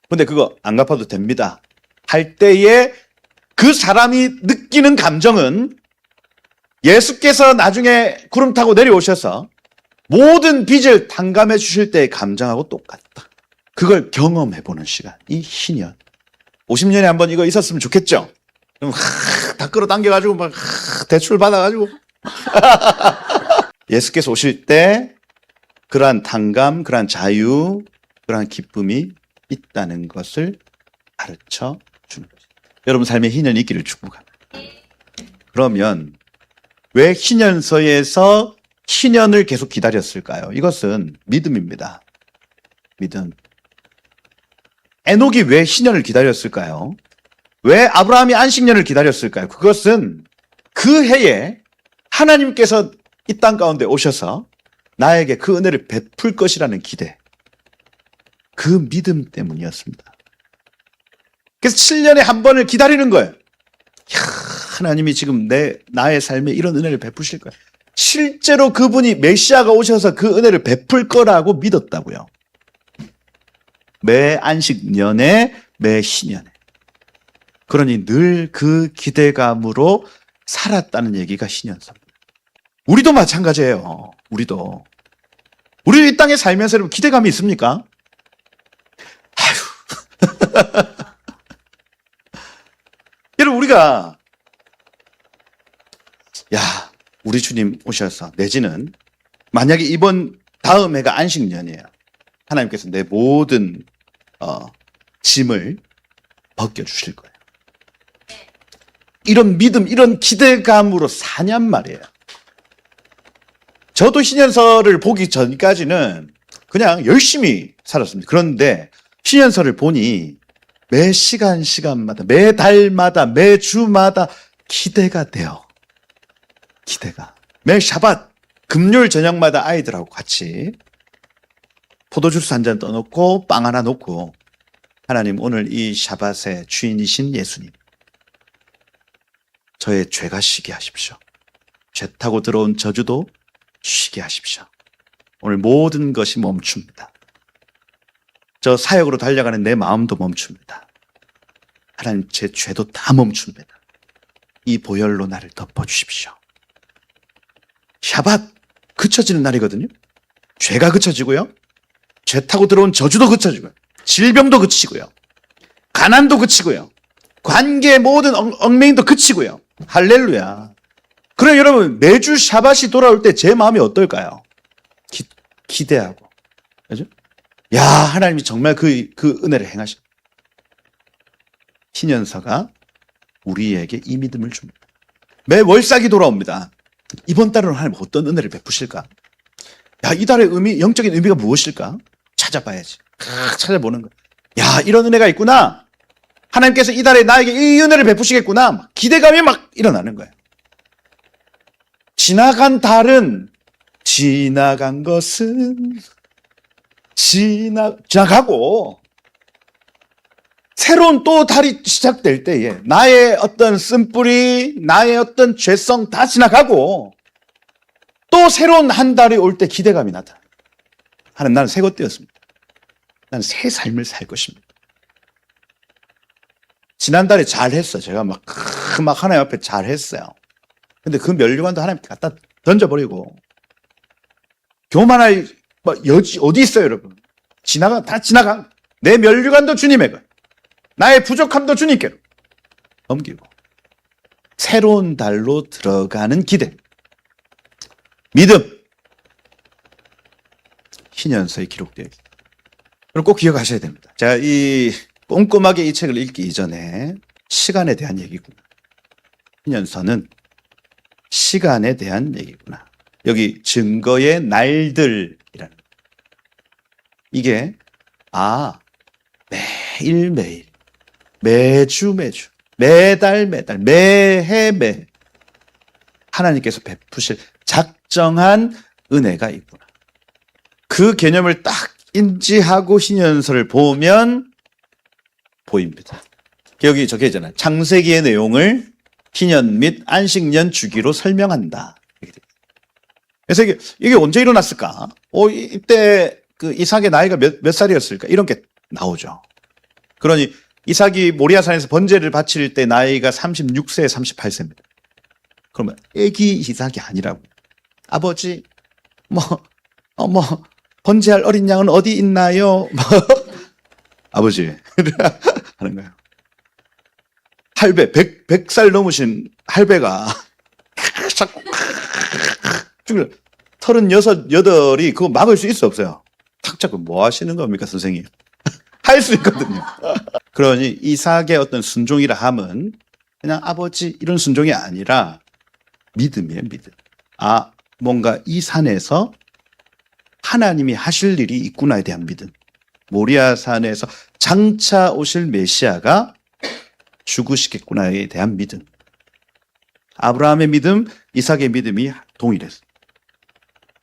근데 그거 안 갚아도 됩니다. 할 때에 그 사람이 느끼는 감정은 예수께서 나중에 구름 타고 내려오셔서 모든 빚을 탕감해 주실 때의 감정하고 똑같다. 그걸 경험해 보는 시간. 이 희년. 50년에 한 번 이거 있었으면 좋겠죠? 그럼 다 끌어당겨가지고 막 대출 받아가지고 예수께서 오실 때 그러한 탕감, 그러한 자유, 그러한 기쁨이 있다는 것을 가르쳐 주는 것입니다. 여러분 삶에 희년이 있기를 축복합니다. 그러면 왜 희년서에서 희년을 계속 기다렸을까요? 이것은 믿음입니다. 믿음. 에녹이 왜 희년을 기다렸을까요? 왜 아브라함이 안식년을 기다렸을까요? 그것은 그 해에 하나님께서 이 땅 가운데 오셔서 나에게 그 은혜를 베풀 것이라는 기대, 그 믿음 때문이었습니다. 그래서 7년에 한 번을 기다리는 거예요. 하나님이 지금 나의 삶에 이런 은혜를 베푸실 거예요. 실제로 그분이 메시아가 오셔서 그 은혜를 베풀 거라고 믿었다고요. 매 안식년에, 매 희년에. 그러니 늘 그 기대감으로 살았다는 얘기가 희년서입니다. 우리도 마찬가지예요. 우리도 이 땅에 살면서 여러분 기대감이 있습니까? 여러분 우리가 우리 주님 오셔서 내지는 만약에 다음 해가 안식년이에요. 하나님께서 내 모든 짐을 벗겨주실 거예요. 이런 믿음, 이런 기대감으로 사냔 말이에요. 저도 희년서를 보기 전까지는 그냥 열심히 살았습니다. 그런데 희년서를 보니 매 시간마다, 매 달마다, 매 주마다 기대가 돼요. 기대가. 매 샤밧, 금요일 저녁마다 아이들하고 같이 포도주스 한 잔 떠놓고 빵 하나 놓고 하나님 오늘 이 샤밧의 주인이신 예수님 저의 죄가 쉬게 하십시오. 죄 타고 들어온 저주도 쉬게 하십시오. 오늘 모든 것이 멈춥니다. 저 사역으로 달려가는 내 마음도 멈춥니다. 하나님 제 죄도 다 멈춥니다. 이 보혈로 나를 덮어주십시오. 샤밧 그쳐지는 날이거든요. 죄가 그쳐지고요. 죄 타고 들어온 저주도 그쳐지고요. 질병도 그치고요. 가난도 그치고요. 관계의 모든 얽매임도 그치고요. 할렐루야. 그럼 여러분 매주 샤밧이 돌아올 때 제 마음이 어떨까요? 기대하고. 그죠? 야, 하나님이 정말 그 은혜를 행하셔. 신현서가 우리에게 이 믿음을 줍니다. 매 월삭이 돌아옵니다. 이번 달은 하나님 어떤 은혜를 베푸실까? 야, 이 달의 의미, 영적인 의미가 무엇일까? 찾아봐야지. 찾아보는 거. 야, 이런 은혜가 있구나. 하나님께서 이 달에 나에게 이 은혜를 베푸시겠구나. 막 기대감이 막 일어나는 거예요. 지나간 달은 지나간 것은 지나가고 새로운 또 달이 시작될 때에 나의 어떤 쓴뿌리, 나의 어떤 죄성 다 지나가고 또 새로운 한 달이 올 때 기대감이 나타나요. 하나님, 나는 새 것 되었습니다. 나는 새 삶을 살 것입니다. 지난달에 잘했어. 제가 막 하나님 앞에 잘했어요. 근데 그 면류관도 하나님께 갖다 던져버리고 교만할 여지 어디 있어요, 여러분? 다 지나가. 내 면류관도 주님의 것, 나의 부족함도 주님께로 넘기고 새로운 달로 들어가는 기대, 믿음, 신현서에 기록되어 있습니다. 그걸 꼭 기억하셔야 됩니다. 제가 꼼꼼하게 이 책을 읽기 이전에 시간에 대한 얘기구나. 신현서는 시간에 대한 얘기구나. 여기 증거의 날들이라는 이게 매일매일, 매주, 매달, 매해 하나님께서 베푸실 작정한 은혜가 있구나. 그 개념을 딱 인지하고 신현서를 보면 보입니다. 여기 적혀 있잖아요. 창세기의 내용을 희년 및 안식년 주기로 설명한다. 그래서 이게 언제 일어났을까? 이때 그 이삭의 나이가 몇 살이었을까? 이런 게 나오죠. 그러니 이삭이 모리아산에서 번제를 바칠 때 나이가 36세, 38세입니다. 그러면 애기 이삭이 아니라고. 아버지, 번제할 어린 양은 어디 있나요? 아버지 하는 거예요. 할배, 100살 넘으신 할배가 자꾸 36, 8이 그거 막을 수 있어 없어요? 탁 잡고 뭐 하시는 겁니까, 선생님? 할 수 있거든요. 그러니 이삭의 어떤 순종이라 함은 그냥 아버지 이런 순종이 아니라 믿음이에요, 믿음. 뭔가 이 산에서 하나님이 하실 일이 있구나에 대한 믿음. 모리아산에서 장차 오실 메시아가 죽으시겠구나에 대한 믿음. 아브라함의 믿음, 이삭의 믿음이 동일했어요.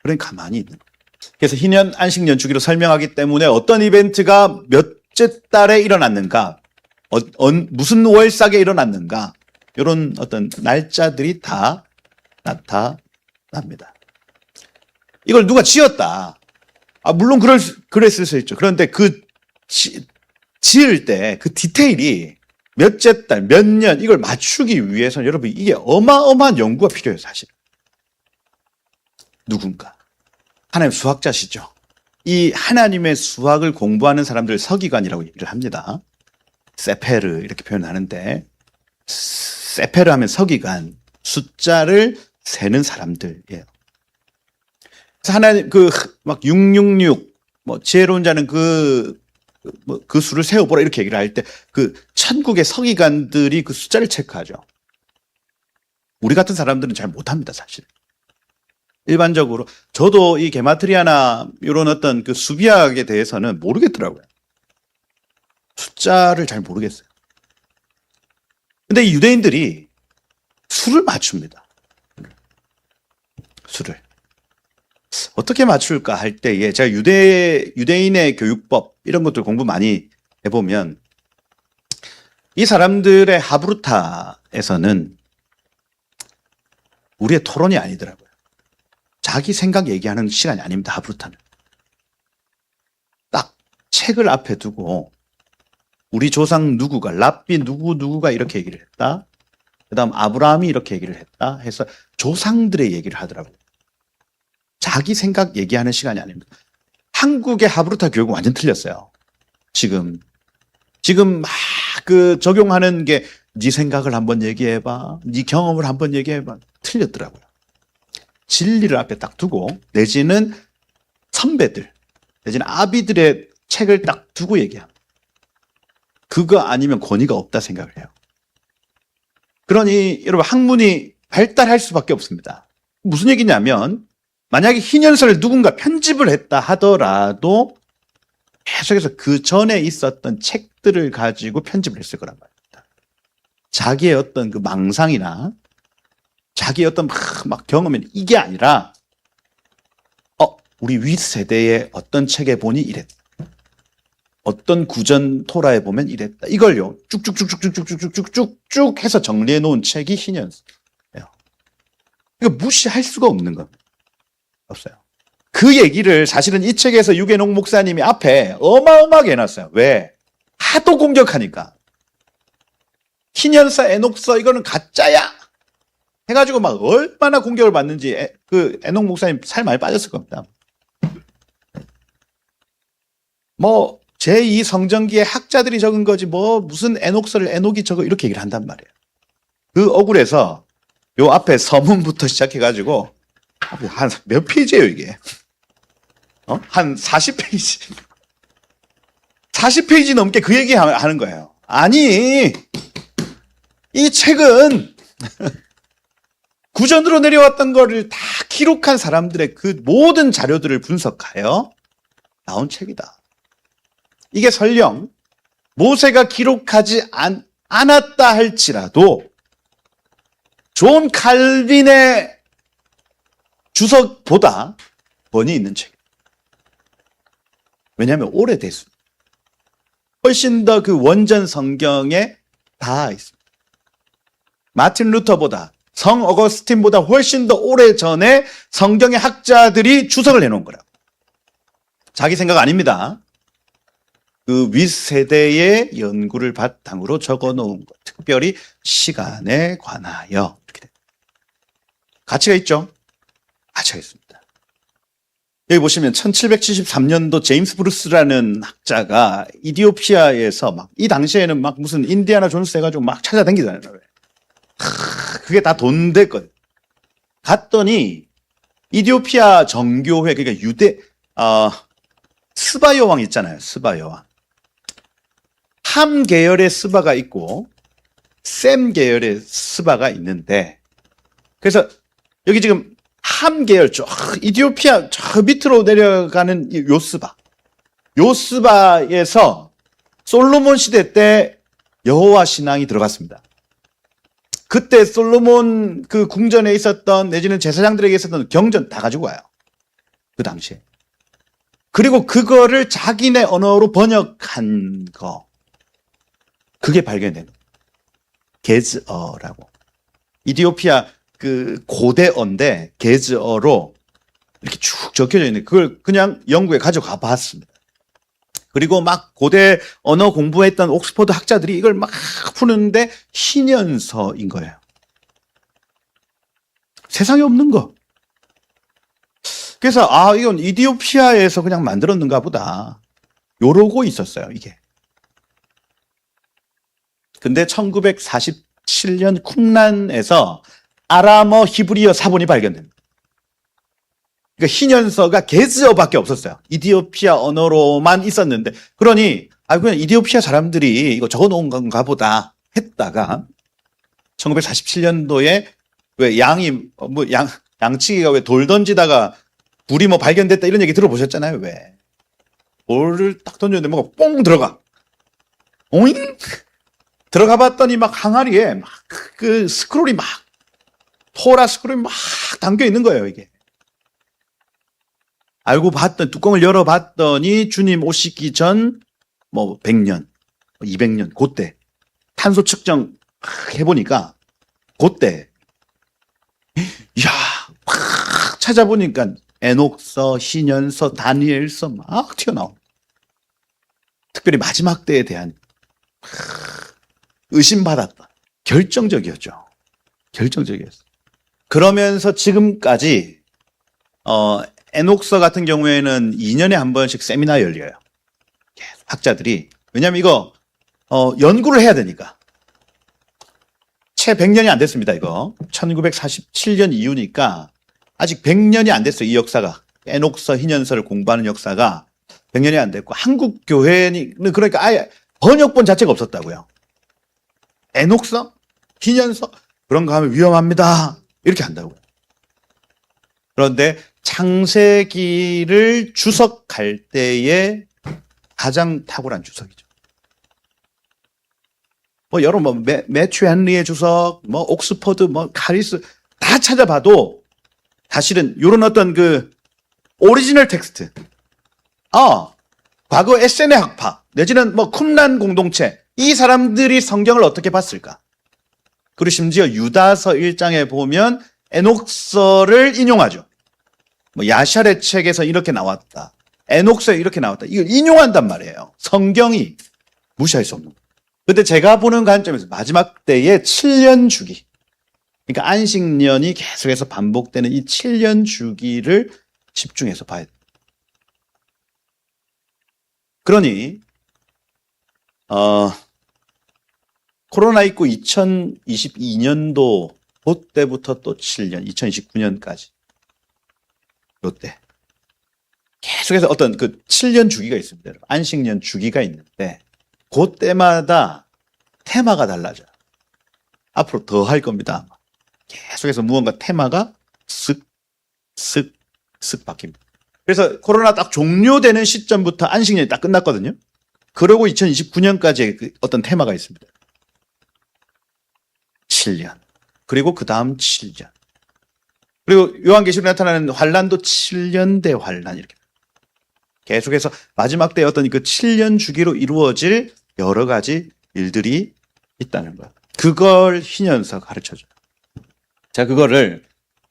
그러니까 가만히 있는 거예요. 그래서 희년 안식년 주기로 설명하기 때문에 어떤 이벤트가 몇째 달에 일어났는가, 무슨 월삭에 일어났는가, 이런 어떤 날짜들이 다 나타납니다. 이걸 누가 지었다. 물론 그랬을 수 있죠. 그런데 그 지을 때 그 디테일이 몇째 달, 몇 년 이걸 맞추기 위해서는 여러분 이게 어마어마한 연구가 필요해요, 사실. 누군가. 하나님 수학자시죠. 이 하나님의 수학을 공부하는 사람들 서기관이라고 얘기를 합니다. 세페르 이렇게 표현하는데 세페르 하면 서기관, 숫자를 세는 사람들이에요. 그래서 하나님 막 666, 지혜로운 자는 그 수를 세어보라 이렇게 얘기를 할 때 그 천국의 서기관들이 그 숫자를 체크하죠. 우리 같은 사람들은 잘 못합니다, 사실. 일반적으로 저도 이 게마트리아나 이런 어떤 그 수비학에 대해서는 모르겠더라고요. 숫자를 잘 모르겠어요. 근데 이 유대인들이 수를 맞춥니다. 수를. 어떻게 맞출까 할 때에 제가 유대인의 교육법 이런 것들 공부 많이 해보면 이 사람들의 하브루타에서는 우리의 토론이 아니더라고요. 자기 생각 얘기하는 시간이 아닙니다. 하브루타는. 딱 책을 앞에 두고 우리 조상 누구가 랍비 누구가 이렇게 얘기를 했다. 그 다음 아브라함이 이렇게 얘기를 했다 해서 조상들의 얘기를 하더라고요. 자기 생각 얘기하는 시간이 아닙니다. 한국의 하브루타 교육은 완전 틀렸어요. 지금 막 적용하는 게 네 생각을 한번 얘기해봐. 네 경험을 한번 얘기해봐. 틀렸더라고요. 진리를 앞에 딱 두고 내지는 선배들, 내지는 아비들의 책을 딱 두고 얘기합니다. 그거 아니면 권위가 없다 생각을 해요. 그러니 여러분 학문이 발달할 수밖에 없습니다. 무슨 얘기냐면 만약에 희년서를 누군가 편집을 했다 하더라도 계속해서 그 전에 있었던 책들을 가지고 편집을 했을 거란 말입니다. 자기의 어떤 그 망상이나 자기의 어떤 막 경험이 이게 아니라 우리 윗세대의 어떤 책에 보니 이랬다. 어떤 구전 토라에 보면 이랬다. 이걸요 쭉쭉쭉쭉쭉쭉쭉쭉 해서 정리해 놓은 책이 희년서예요. 이거 무시할 수가 없는 겁니다. 없어요. 그 얘기를 사실은 이 책에서 유계농 목사님이 앞에 어마어마하게 해놨어요. 왜? 하도 공격하니까. 희년서, 에녹서 이거는 가짜야 해가지고 막 얼마나 공격을 받는지 그 에녹 목사님 살 많이 빠졌을 겁니다. 뭐 제2성전기의 학자들이 적은 거지 뭐 무슨 에녹서를 에녹이 적어 이렇게 얘기를 한단 말이에요. 그 억울해서 요 앞에 서문부터 시작해가지고 한 몇 페이지예요 이게? 한 40페이지. 40페이지 넘게 그 얘기 하는 거예요. 아니 이 책은 구전으로 내려왔던 거를 다 기록한 사람들의 그 모든 자료들을 분석하여 나온 책이다. 이게 설령 모세가 기록하지 않았다 할지라도 존 칼빈의 주석보다 권위 있는 책. 왜냐하면 오래됐습니다. 훨씬 더 그 원전 성경에 다 있습니다. 마틴 루터보다 성 어거스틴보다 훨씬 더 오래 전에 성경의 학자들이 주석을 해놓은 거라고. 자기 생각 아닙니다. 그 윗세대의 연구를 바탕으로 적어놓은 것. 특별히 시간에 관하여. 이렇게 됩니다. 가치가 있죠? 가치가 있습니다. 여기 보시면 1773년도 제임스 브루스라는 학자가 이디오피아에서 막 이 당시에는 막 무슨 인디아나 존스 해가지고 막 찾아다니잖아요. 그게 다 돈 됐거든. 갔더니 이디오피아 정교회 그러니까 스바 여왕 있잖아요. 스바 여왕. 함 계열의 스바가 있고 셈 계열의 스바가 있는데 그래서 여기 지금 함 계열 쪽 이디오피아 저 밑으로 내려가는 요 스바. 요 스바에서 솔로몬 시대 때 여호와 신앙이 들어갔습니다. 그때 솔로몬 그 궁전에 있었던 내지는 제사장들에게 있었던 경전 다 가지고 와요. 그 당시에. 그리고 그거를 자기네 언어로 번역한 거. 그게 발견된 거예요. 게즈어라고. 이디오피아 그 고대어인데 게즈어로 이렇게 쭉 적혀져 있는 그걸 그냥 영국에 가져가 봤습니다. 그리고 막 고대 언어 공부했던 옥스퍼드 학자들이 이걸 막 푸는데 희년서인 거예요. 세상에 없는 거. 그래서 이건 이디오피아에서 그냥 만들었는가 보다. 요러고 있었어요, 이게. 근데 1947년 쿰란에서 아람어 히브리어 사본이 발견됩니다. 그러니까 희년서가 게즈어밖에 없었어요. 이디오피아 언어로만 있었는데 그러니 그냥 이디오피아 사람들이 이거 적어놓은 건가 보다 했다가 1947년도에 왜 양치기가 왜 돌 던지다가 불이 뭐 발견됐다 이런 얘기 들어보셨잖아요. 왜 돌을 딱 던졌는데 뭐가 뽕 들어가. 오잉? 들어가 봤더니 막 항아리에 막 그 스크롤이 막 토라 스크롤이 막 담겨 있는 거예요, 이게. 알고 봤더니 뚜껑을 열어봤더니 주님 오시기 전 뭐 100년, 200년 그때 탄소 측정 해보니까 그때 이야 막 찾아보니까 에녹서, 희년서, 다니엘서 막 튀어나오. 특별히 마지막 때에 대한 의심받았다. 결정적이었죠. 결정적이었어. 그러면서 지금까지 에녹서 같은 경우에는 2년에 한 번씩 세미나 열려요. 학자들이. 왜냐하면 이거 연구를 해야 되니까. 채 100년이 안 됐습니다. 이거 1947년 이후니까 아직 100년이 안 됐어요. 이 역사가. 에녹서, 희년서를 공부하는 역사가 100년이 안 됐고 한국 교회는 그러니까 아예 번역본 자체가 없었다고요. 에녹서? 희년서? 그런 거 하면 위험합니다. 이렇게 한다고요. 그런데 창세기를 주석할 때에 가장 탁월한 주석이죠. 뭐 여러분 매튜 헨리의 주석, 뭐 옥스퍼드, 뭐 카리스 다 찾아봐도 사실은 이런 어떤 그 오리지널 텍스트, 과거 에세네 학파 내지는 뭐 쿰란 공동체 이 사람들이 성경을 어떻게 봤을까? 그리고 심지어 유다서 1장에 보면 에녹서를 인용하죠. 뭐 야샬의 책에서 이렇게 나왔다. 에녹서에 이렇게 나왔다. 이걸 인용한단 말이에요. 성경이 무시할 수 없는. 근데 제가 보는 관점에서 마지막 때의 7년 주기. 그러니까 안식년이 계속해서 반복되는 이 7년 주기를 집중해서 봐야 돼요. 그러니 코로나19 2022년도 그때부터 또 7년, 2029년까지 요때 계속해서 어떤 그 7년 주기가 있습니다. 안식년 주기가 있는데 그때마다 테마가 달라져요. 앞으로 더 할 겁니다. 계속해서 무언가 테마가 쓱 바뀝니다. 그래서 코로나 딱 종료되는 시점부터 안식년이 딱 끝났거든요. 그러고 2029년까지 그 어떤 테마가 있습니다. 7년. 그리고 그 다음 7년. 그리고 요한계시록에 나타나는 환란도 7년 대 환란 이렇게. 계속해서 마지막 때 어떤 그 7년 주기로 이루어질 여러 가지 일들이 있다는 거야. 그걸 희년서 가르쳐줘요. 자, 그거를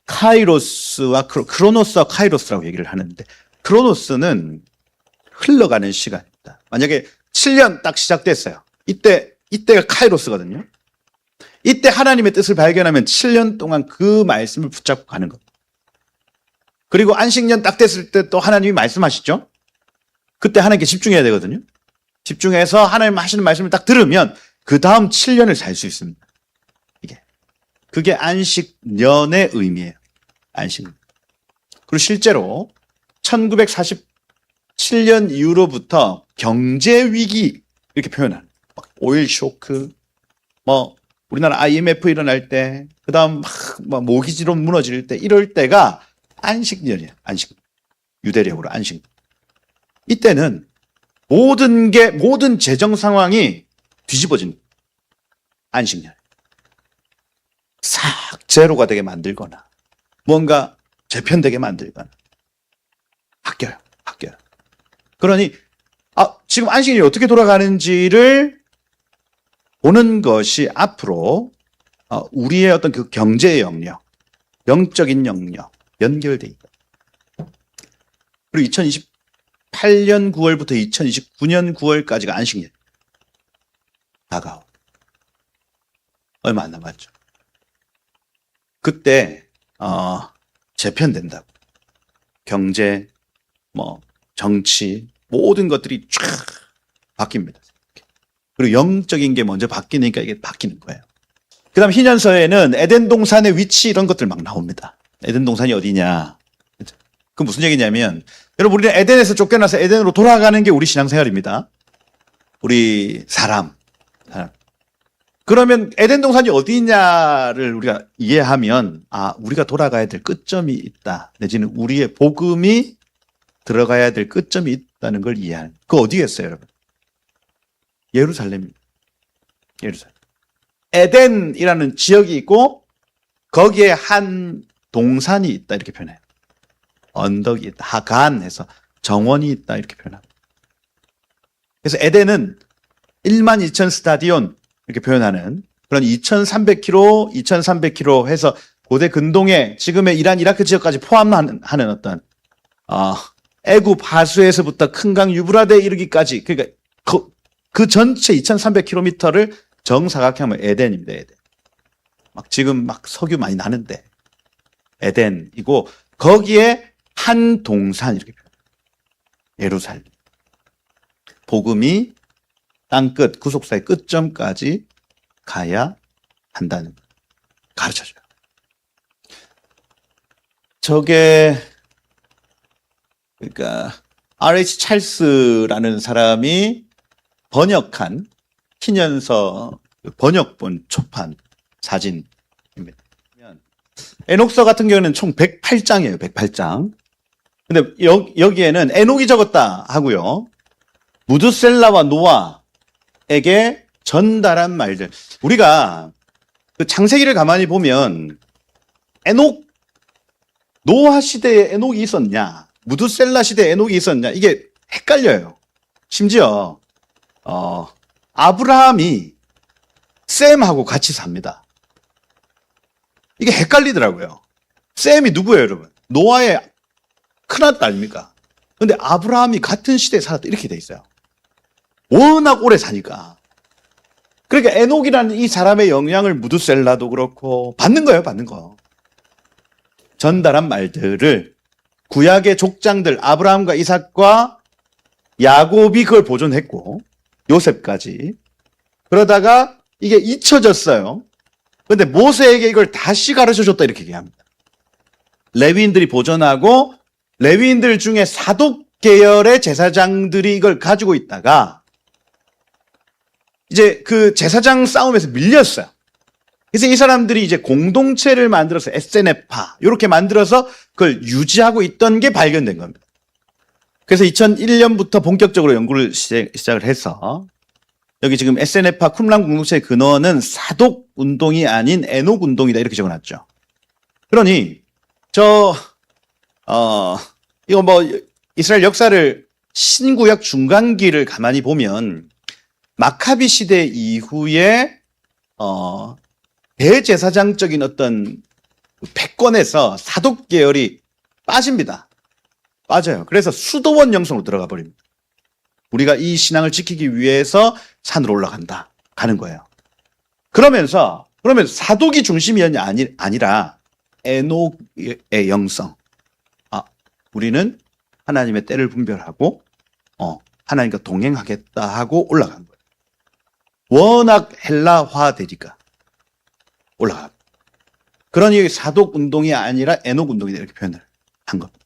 카이로스와 크로노스와 카이로스라고 얘기를 하는데, 크로노스는 흘러가는 시간입니다. 만약에 7년 딱 시작됐어요. 이때가 카이로스거든요. 이때 하나님의 뜻을 발견하면 7년 동안 그 말씀을 붙잡고 가는 겁니다. 그리고 안식년 딱 됐을 때 또 하나님이 말씀하시죠. 그때 하나님께 집중해야 되거든요. 집중해서 하나님 하시는 말씀을 딱 들으면 그 다음 7년을 살 수 있습니다. 그게 안식년의 의미예요. 안식년. 그리고 실제로 1947년 이후로부터 경제 위기 이렇게 표현하는 오일 쇼크, 뭐 우리나라 IMF 일어날 때, 그다음 막 모기지론 무너질 때 이럴 때가 안식년이에요. 안식. 유대력으로 안식. 이때는 모든 재정 상황이 뒤집어진 안식년. 싹 제로가 되게 만들거나 뭔가 재편되게 만들거나 바뀌어요. 그러니 지금 안식년이 어떻게 돌아가는지를 보는 것이 앞으로 우리의 어떤 그 경제의 영역, 영적인 영역 연결돼 있다. 그리고 2028년 9월부터 2029년 9월까지가 안식년. 다가오. 얼마 안 남았죠. 그때 재편된다고. 경제, 뭐 정치 모든 것들이 쫙 바뀝니다. 그리고 영적인 게 먼저 바뀌니까 이게 바뀌는 거예요. 그 다음 희년서에는 에덴 동산의 위치 이런 것들 막 나옵니다. 에덴 동산이 어디냐. 그 무슨 얘기냐면 여러분 우리는 에덴에서 쫓겨나서 에덴으로 돌아가는 게 우리 신앙생활입니다. 우리 사람. 그러면 에덴 동산이 어디냐를 우리가 이해하면 우리가 돌아가야 될 끝점이 있다. 내지는 우리의 복음이 들어가야 될 끝점이 있다는 걸 이해하는. 그 어디겠어요, 여러분? 예루살렘입니다. 예루살렘. 에덴이라는 지역이 있고 거기에 한 동산이 있다 이렇게 표현해요. 언덕이 있다. 하간해서 정원이 있다 이렇게 표현합니다. 그래서 에덴은 12,000 스타디온 이렇게 표현하는 그런 2,300km, 2,300km 해서 고대 근동에 지금의 이란, 이라크 지역까지 포함하는 어떤 애굽 하수에서부터 큰 강 유브라데 이르기까지 그러니까 그 전체 2,300km를 정사각형하면 에덴입니다. 에덴. 막 지금 막 석유 많이 나는데 에덴이고 거기에 한 동산 이렇게 표현해요. 예루살렘. 복음이 땅끝, 구속사의 끝점까지 가야 한다는 걸 가르쳐줘요. 저게 그러니까 R.H. 찰스라는 사람이 번역한 희년서 번역본 초판 사진입니다. 에녹서 같은 경우는 총 108장이에요. 108장. 근데 여기에는 에녹이 적었다 하고요. 무드셀라와 노아에게 전달한 말들. 우리가 그 창세기를 가만히 보면 노아 시대에 에녹이 있었냐, 무드셀라 시대에 에녹이 있었냐, 이게 헷갈려요. 심지어 아브라함이 셈하고 같이 삽니다. 이게 헷갈리더라고요. 셈이 누구예요, 여러분? 노아의 큰아들 아닙니까? 근데 아브라함이 같은 시대에 살았다 이렇게 돼 있어요. 워낙 오래 사니까. 그러니까 에녹이라는 이 사람의 영향을 무드셀라도 그렇고 받는 거예요, 받는 거. 전달한 말들을 구약의 족장들 아브라함과 이삭과 야곱이 그걸 보존했고 요셉까지. 그러다가 이게 잊혀졌어요. 근데 모세에게 이걸 다시 가르쳐줬다 이렇게 얘기합니다. 레위인들이 보존하고 레위인들 중에 사독 계열의 제사장들이 이걸 가지고 있다가 이제 그 제사장 싸움에서 밀렸어요. 그래서 이 사람들이 이제 공동체를 만들어서 에세네파 이렇게 만들어서 그걸 유지하고 있던 게 발견된 겁니다. 그래서 2001년부터 본격적으로 연구를 시작을 해서 여기 지금 에세네파 쿰란 공동체의 근원은 사독 운동이 아닌 에녹 운동이다 이렇게 적어놨죠. 그러니 이거 뭐 이스라엘 역사를 신구약 중간기를 가만히 보면 마카비 시대 이후에 대제사장적인 어떤 패권에서 사독 계열이 빠집니다. 빠져요. 그래서 수도원 영성으로 들어가 버립니다. 우리가 이 신앙을 지키기 위해서 산으로 올라간다. 가는 거예요. 그러면 사독이 중심이 아니라 에녹의 영성. 우리는 하나님의 때를 분별하고 하나님과 동행하겠다 하고 올라간 거예요. 워낙 헬라화되니까 올라가. 그러니 사독 운동이 아니라 에녹 운동이다 이렇게 표현을 한 겁니다.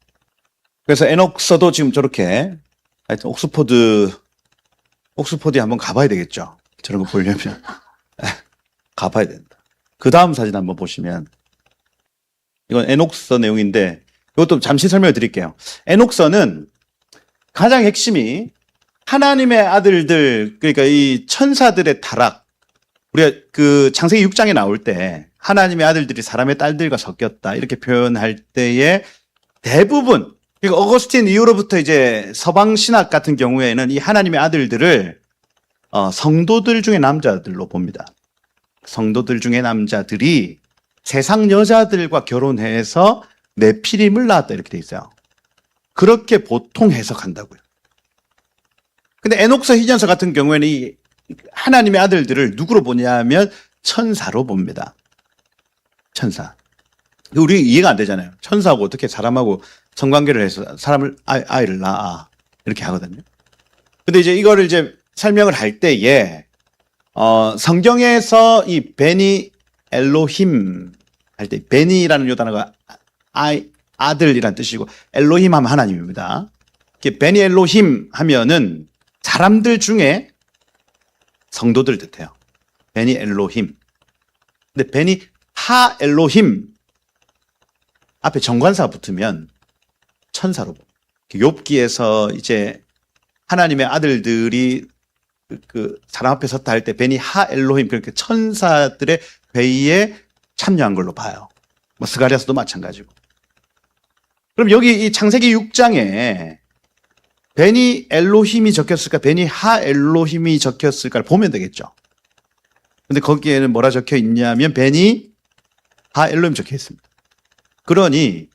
그래서 에녹서도 지금 저렇게 하여튼 옥스퍼드에 한번 가봐야 되겠죠. 저런 거 보려면 가봐야 된다. 그 다음 사진 한번 보시면 이건 에녹서 내용인데 이것도 잠시 설명을 드릴게요. 에녹서는 가장 핵심이 하나님의 아들들, 그러니까 이 천사들의 타락. 우리가 그 창세기 6장에 나올 때 하나님의 아들들이 사람의 딸들과 섞였다 이렇게 표현할 때에 대부분, 그러니까 어거스틴 이후로부터 이제 서방 신학 같은 경우에는 이 하나님의 아들들을 성도들 중에 남자들로 봅니다. 성도들 중에 남자들이 세상 여자들과 결혼해서 네피림을 낳았다 이렇게 돼 있어요. 그렇게 보통 해석한다고요. 근데 에녹서 희년서 같은 경우에는 이 하나님의 아들들을 누구로 보냐면 천사로 봅니다. 천사. 우리 이해가 안 되잖아요. 천사하고 어떻게 사람하고 성관계를 해서 사람을 아이를 낳아 이렇게 하거든요. 근데 이제 이거를 이제 설명을 할 때에 성경에서 이 베니 엘로힘 할 때 베니라는 요 단어가 아들이란 뜻이고 엘로힘 하면 하나님입니다. 베니 엘로힘 하면은 사람들 중에 성도들 뜻해요. 베니 엘로힘. 근데 베니 하 엘로힘 앞에 정관사가 붙으면 천사로 봅니다. 욥기에서 이제 하나님의 아들들이 그 사람 앞에 섰다 할 때 베니 하 엘로힘 그렇게 천사들의 회의에 참여한 걸로 봐요. 뭐 스가랴서도 마찬가지고. 그럼 여기 이 창세기 6장에 베니 엘로힘이 적혔을까, 베니 하 엘로힘이 적혔을까를 보면 되겠죠. 근데 거기에는 뭐라 적혀 있냐면 베니 하 엘로힘 적혀 있습니다. 그러니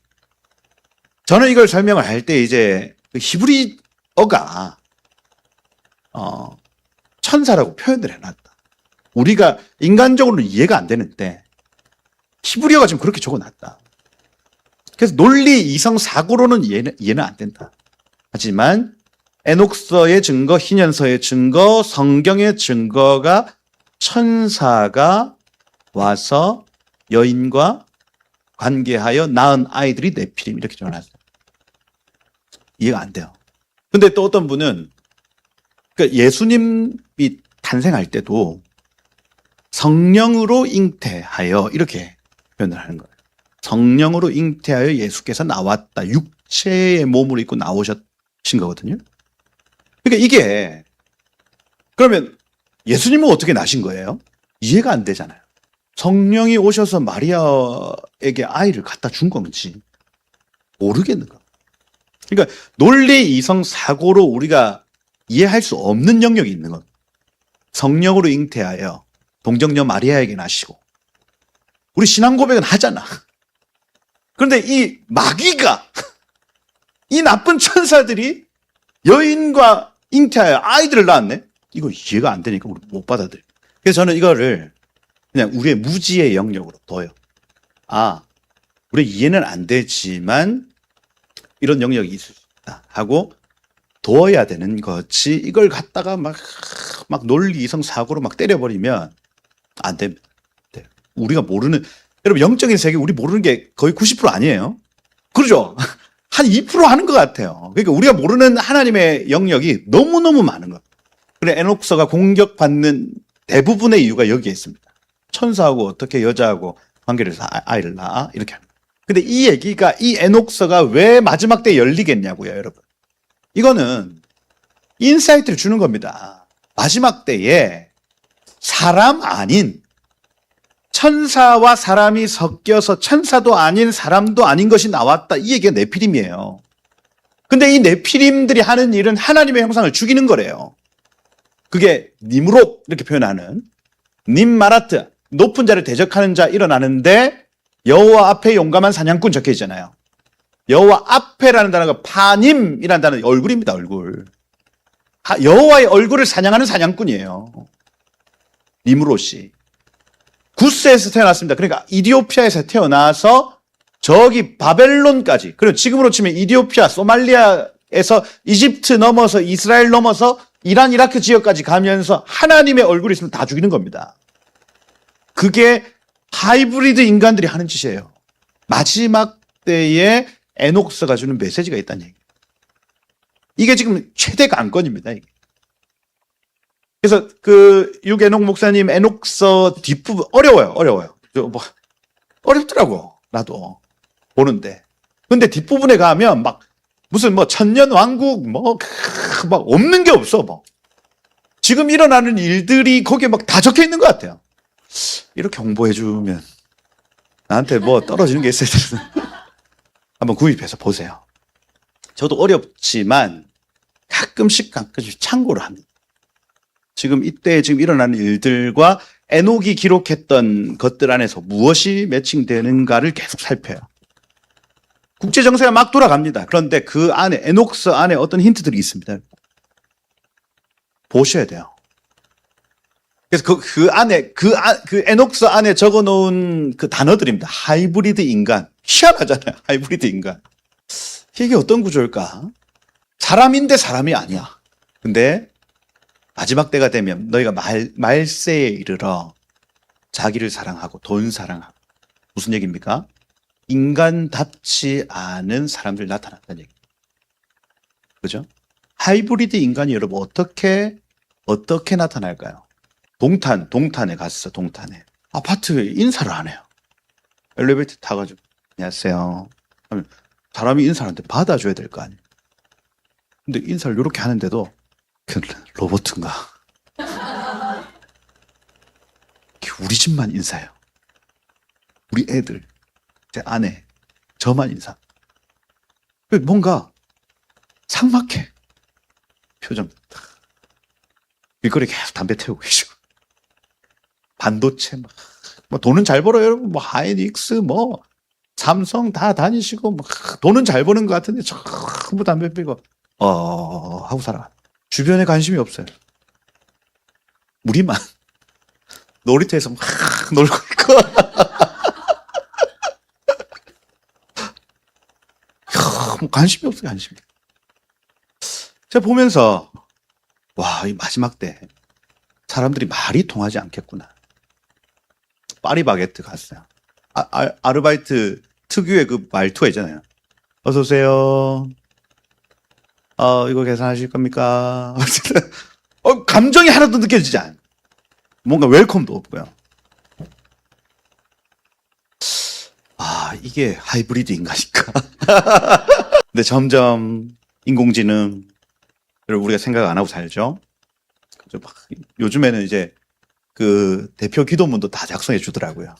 저는 이걸 설명을 할 때 이제 그 히브리어가 천사라고 표현을 해놨다. 우리가 인간적으로는 이해가 안 되는데 히브리어가 지금 그렇게 적어놨다. 그래서 논리, 이성, 사고로는 이해는 안 된다. 하지만 에녹서의 증거, 희년서의 증거, 성경의 증거가 천사가 와서 여인과 관계하여 낳은 아이들이 네피림 이렇게 적어놨어요. 이해가 안 돼요. 근데 또 어떤 분은 그러니까 예수님이 탄생할 때도 성령으로 잉태하여 이렇게 표현을 하는 거예요. 성령으로 잉태하여 예수께서 나왔다. 육체의 몸을 입고 나오신 거거든요. 그러니까 이게 그러면 예수님은 어떻게 나신 거예요? 이해가 안 되잖아요. 성령이 오셔서 마리아에게 아이를 갖다 준 건지 모르겠는 거. 그러니까 논리 이성 사고로 우리가 이해할 수 없는 영역이 있는 것. 성령으로 잉태하여 동정녀 마리아에게 나시고 우리 신앙 고백은 하잖아. 그런데 이 마귀가 이 나쁜 천사들이 여인과 잉태하여 아이들을 낳았네. 이거 이해가 안 되니까 우리 못 받아들여. 그래서 저는 이거를 그냥 우리의 무지의 영역으로 둬요. 아, 우리 이해는 안 되지만 이런 영역이 있을 수 있다 하고 둬야 되는 거지. 이걸 갖다가 막 논리 이성 사고로 막 때려버리면 안 됩니다. 우리가 모르는, 여러분 영적인 세계 우리 모르는 게 거의 90% 아니에요. 그러죠? 한 2% 하는 것 같아요. 그러니까 우리가 모르는 하나님의 영역이 너무너무 많은 것. 그래 에녹서가 공격받는 대부분의 이유가 여기에 있습니다. 천사하고 어떻게 여자하고 관계를 해서 아이를 낳아? 이렇게 합니다. 근데 이 얘기가, 이 에녹서가 왜 마지막 때 열리겠냐고요, 여러분. 이거는 인사이트를 주는 겁니다. 마지막 때에 사람 아닌 천사와 사람이 섞여서 천사도 아닌 사람도 아닌 것이 나왔다. 이 얘기가 네피림이에요. 근데 이 네피림들이 하는 일은 하나님의 형상을 죽이는 거래요. 그게 니므롯 이렇게 표현하는 님마라트, 높은 자를 대적하는 자 일어나는데 여호와 앞에 용감한 사냥꾼 적혀 있잖아요. 여호와 앞에라는 단어가 파님이라는 단어, 얼굴입니다. 얼굴. 여호와의 얼굴을 사냥하는 사냥꾼이에요. 니므롯이. 구스에서 태어났습니다. 그러니까 이디오피아에서 태어나서 저기 바벨론까지, 그리고 지금으로 치면 이디오피아, 소말리아에서 이집트 넘어서 이스라엘 넘어서 이란, 이라크 지역까지 가면서 하나님의 얼굴이 있으면 다 죽이는 겁니다. 그게 하이브리드 인간들이 하는 짓이에요. 마지막 때에 에녹서가 주는 메시지가 있다는 얘기. 이게 지금 최대 관건입니다. 이게. 그래서 그 유에녹 목사님 에녹서 뒷부분 어려워요. 뭐 어렵더라고. 나도 보는데. 근데 뒷부분에 가면 막 무슨 뭐 천년 왕국 뭐 막 없는 게 없어. 뭐 지금 일어나는 일들이 거기에 막 다 적혀 있는 것 같아요. 이렇게 홍보해 주면 나한테 뭐 떨어지는 게 있어야 되는데 한번 구입해서 보세요. 저도 어렵지만 가끔씩 참고를 합니다. 지금 이때 지금 일어나는 일들과 에녹이 기록했던 것들 안에서 무엇이 매칭되는가를 계속 살펴요. 국제 정세가 막 돌아갑니다. 그런데 그 안에 에녹서 안에 어떤 힌트들이 있습니다. 보셔야 돼요. 그래서 그 안에 그 에녹서 안에 적어놓은 그 단어들입니다. 하이브리드 인간. 희한하잖아요. 하이브리드 인간. 이게 어떤 구조일까? 사람인데 사람이 아니야. 근데 마지막 때가 되면 너희가 말세에 이르러 자기를 사랑하고 돈 사랑하고, 무슨 얘기입니까? 인간답지 않은 사람들이 나타난다는 얘기. 그죠? 하이브리드 인간이 여러분 어떻게 나타날까요? 동탄에 갔어. 동탄에 아파트에 인사를 안 해요. 엘리베이터 타가지고 안녕하세요 하면 사람이 인사를 하는데 받아줘야 될 거 아니에요. 근데 인사를 이렇게 하는데도 로봇인가? 우리 집만 인사해요. 우리 애들, 제 아내, 저만 인사. 뭔가 삭막해. 표정. 길거리 계속 담배 태우고 계시고. 반도체 뭐 돈은 잘 벌어요, 여러분. 뭐 하이닉스, 뭐 삼성 다 다니시고 뭐 돈은 잘 버는 것 같은데 전부 담배 피고 하고 살아. 주변에 관심이 없어요. 우리만 놀이터에서 막 놀고 있고. 뭐 관심이 없어요, 관심이. 제가 보면서 와, 이 마지막 때 사람들이 말이 통하지 않겠구나. 파리바게트 갔어요. 아르바이트 특유의 그 말투가 있잖아요. 어서 오세요. 이거 계산하실 겁니까? 감정이 하나도 느껴지지 않아요. 뭔가 웰컴도 없고요. 이게 하이브리드 인간일까? 근데 점점 인공지능을 우리가 생각 안 하고 살죠. 요즘에는 이제 그 대표 기도문도 다 작성해 주더라고요.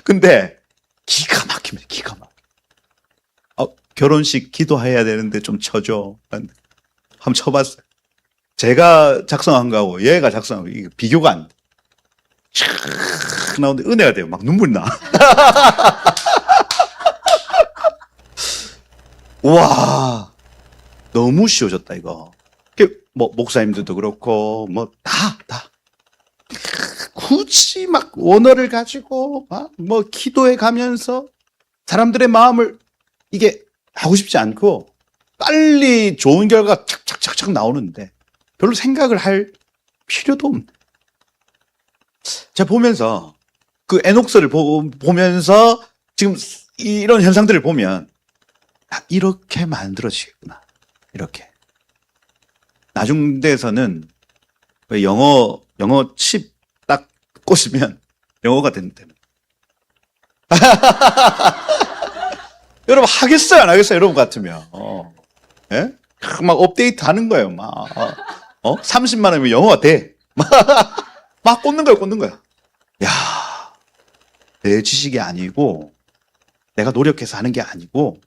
근데 기가 막힙니다. 기가 막혀. 결혼식 기도해야 되는데 좀 쳐줘. 한번 쳐봤어요. 제가 작성한 거하고 얘가 작성한 거 이게 비교가 안 돼. 촥 나오는데 은혜가 돼요. 막 눈물 나. 와, 너무 쉬워졌다 이거. 뭐 목사님들도 그렇고 뭐 다 굳이 막 원어를 가지고 뭐 기도해 가면서 사람들의 마음을 이게 하고 싶지 않고 빨리 좋은 결과가 착착착착 나오는데 별로 생각을 할 필요도 없네. 제가 보면서 그 에녹스를 보면서 지금 이런 현상들을 보면 이렇게 만들어지겠구나. 이렇게. 나중대에서는 영어 칩 딱 꽂으면 영어가 된대. 여러분 하겠어요, 안 하겠어요? 여러분 같으면. 예? 막 업데이트 하는 거예요, 막. 30만 원이면 영어가 돼. 막 꽂는 거야, 꽂는 거야. 야, 내 지식이 아니고, 내가 노력해서 하는 게 아니고,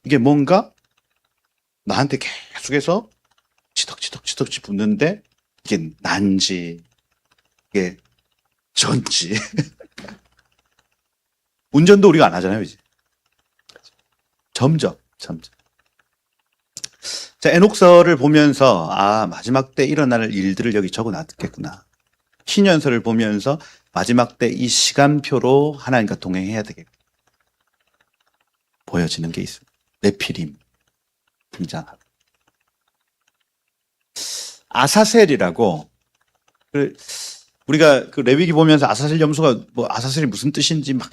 이게 뭔가 나한테 계속해서 치덕치덕 붙는데, 이게 난지, 이게 전지. 운전도 우리가 안 하잖아요, 이제. 점점. 자, 에녹서를 보면서, 마지막 때 일어날 일들을 여기 적어 놨겠구나. 신년서를 보면서 마지막 때 이 시간표로 하나님과 동행해야 되겠구나. 보여지는 게 있습니다. 네피림 등장하고. 아사셀이라고, 우리가 그 레위기 보면서 아사셀 염소가 뭐 아사셀이 무슨 뜻인지 막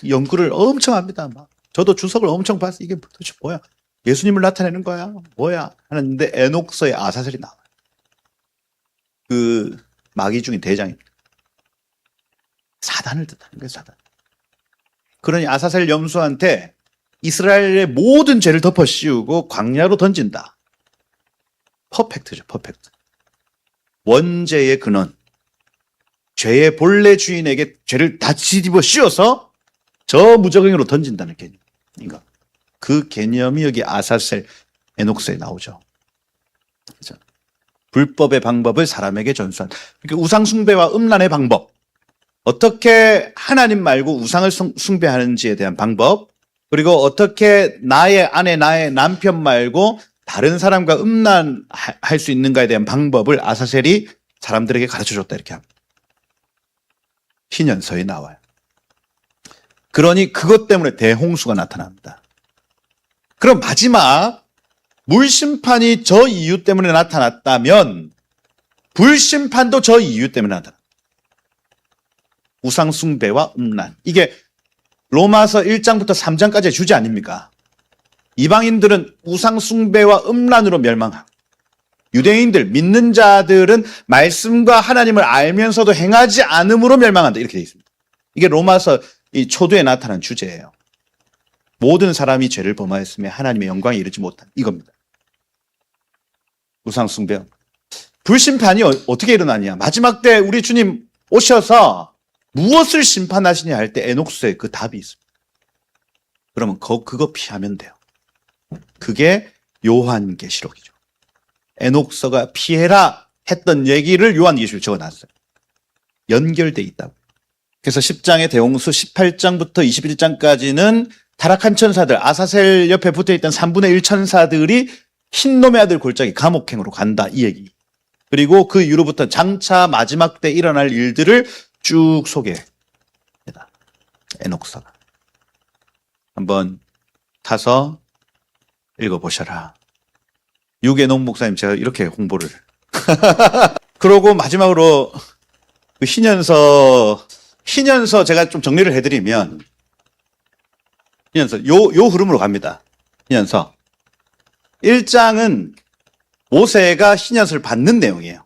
연구를 엄청 합니다. 막 저도 주석을 엄청 봤어요. 이게 도대체 뭐야? 예수님을 나타내는 거야? 뭐야? 하는데 에녹서에 아사셀이 나와요. 그 마귀 중에 대장입니다. 사단을 뜻하는 거예요, 사단. 그러니 아사셀 염소한테 이스라엘의 모든 죄를 덮어 씌우고 광야로 던진다. 퍼펙트죠, 퍼펙트. 원죄의 근원. 죄의 본래 주인에게 죄를 다 뒤집어 씌워서 저 무적행으로 던진다는 개념인가. 그 개념이 여기 아사셀 에녹스에 나오죠. 그렇죠? 불법의 방법을 사람에게 전수한. 그러니까 우상 숭배와 음란의 방법. 어떻게 하나님 말고 우상을 숭배하는지에 대한 방법. 그리고 어떻게 나의 아내, 나의 남편 말고 다른 사람과 음란할 수 있는가에 대한 방법을 아사셀이 사람들에게 가르쳐줬다 이렇게 합니다. 신년서에 나와요. 그러니 그것 때문에 대홍수가 나타납니다. 그럼 마지막 물심판이 저 이유 때문에 나타났다면 불심판도 저 이유 때문에 나타납니다. 우상숭배와 음란. 이게 로마서 1장부터 3장까지의 주제 아닙니까? 이방인들은 우상숭배와 음란으로 멸망하고 유대인들, 믿는 자들은 말씀과 하나님을 알면서도 행하지 않음으로 멸망한다. 이렇게 되어 있습니다. 이게 로마서 이 초두에 나타난 주제예요. 모든 사람이 죄를 범하였으며 하나님의 영광에 이르지 못한 이겁니다. 우상숭배. 불심판이 어떻게 일어나냐. 마지막 때 우리 주님 오셔서 무엇을 심판하시냐 할 때 에녹스에 그 답이 있습니다. 그러면 그거 피하면 돼요. 그게 요한계시록이죠. 에녹서가 피해라 했던 얘기를 요한계시록에 적어놨어요. 연결돼 있다고. 그래서 10장의 대홍수 18장부터 21장까지는 타락한 천사들, 아사셀 옆에 붙어있던 3분의 1 천사들이 흰놈의 아들 골짜기 감옥행으로 간다 이 얘기. 그리고 그 이후로부터 장차 마지막 때 일어날 일들을 쭉 소개합니다. 에녹서가. 한번 타서 읽어보셔라. 유계농 목사님 제가 이렇게 홍보를. 그러고 마지막으로 그 희년서 제가 좀 정리를 해드리면 희년서 요 흐름으로 갑니다. 희년서 1장은 모세가 신년서를 받는 내용이에요.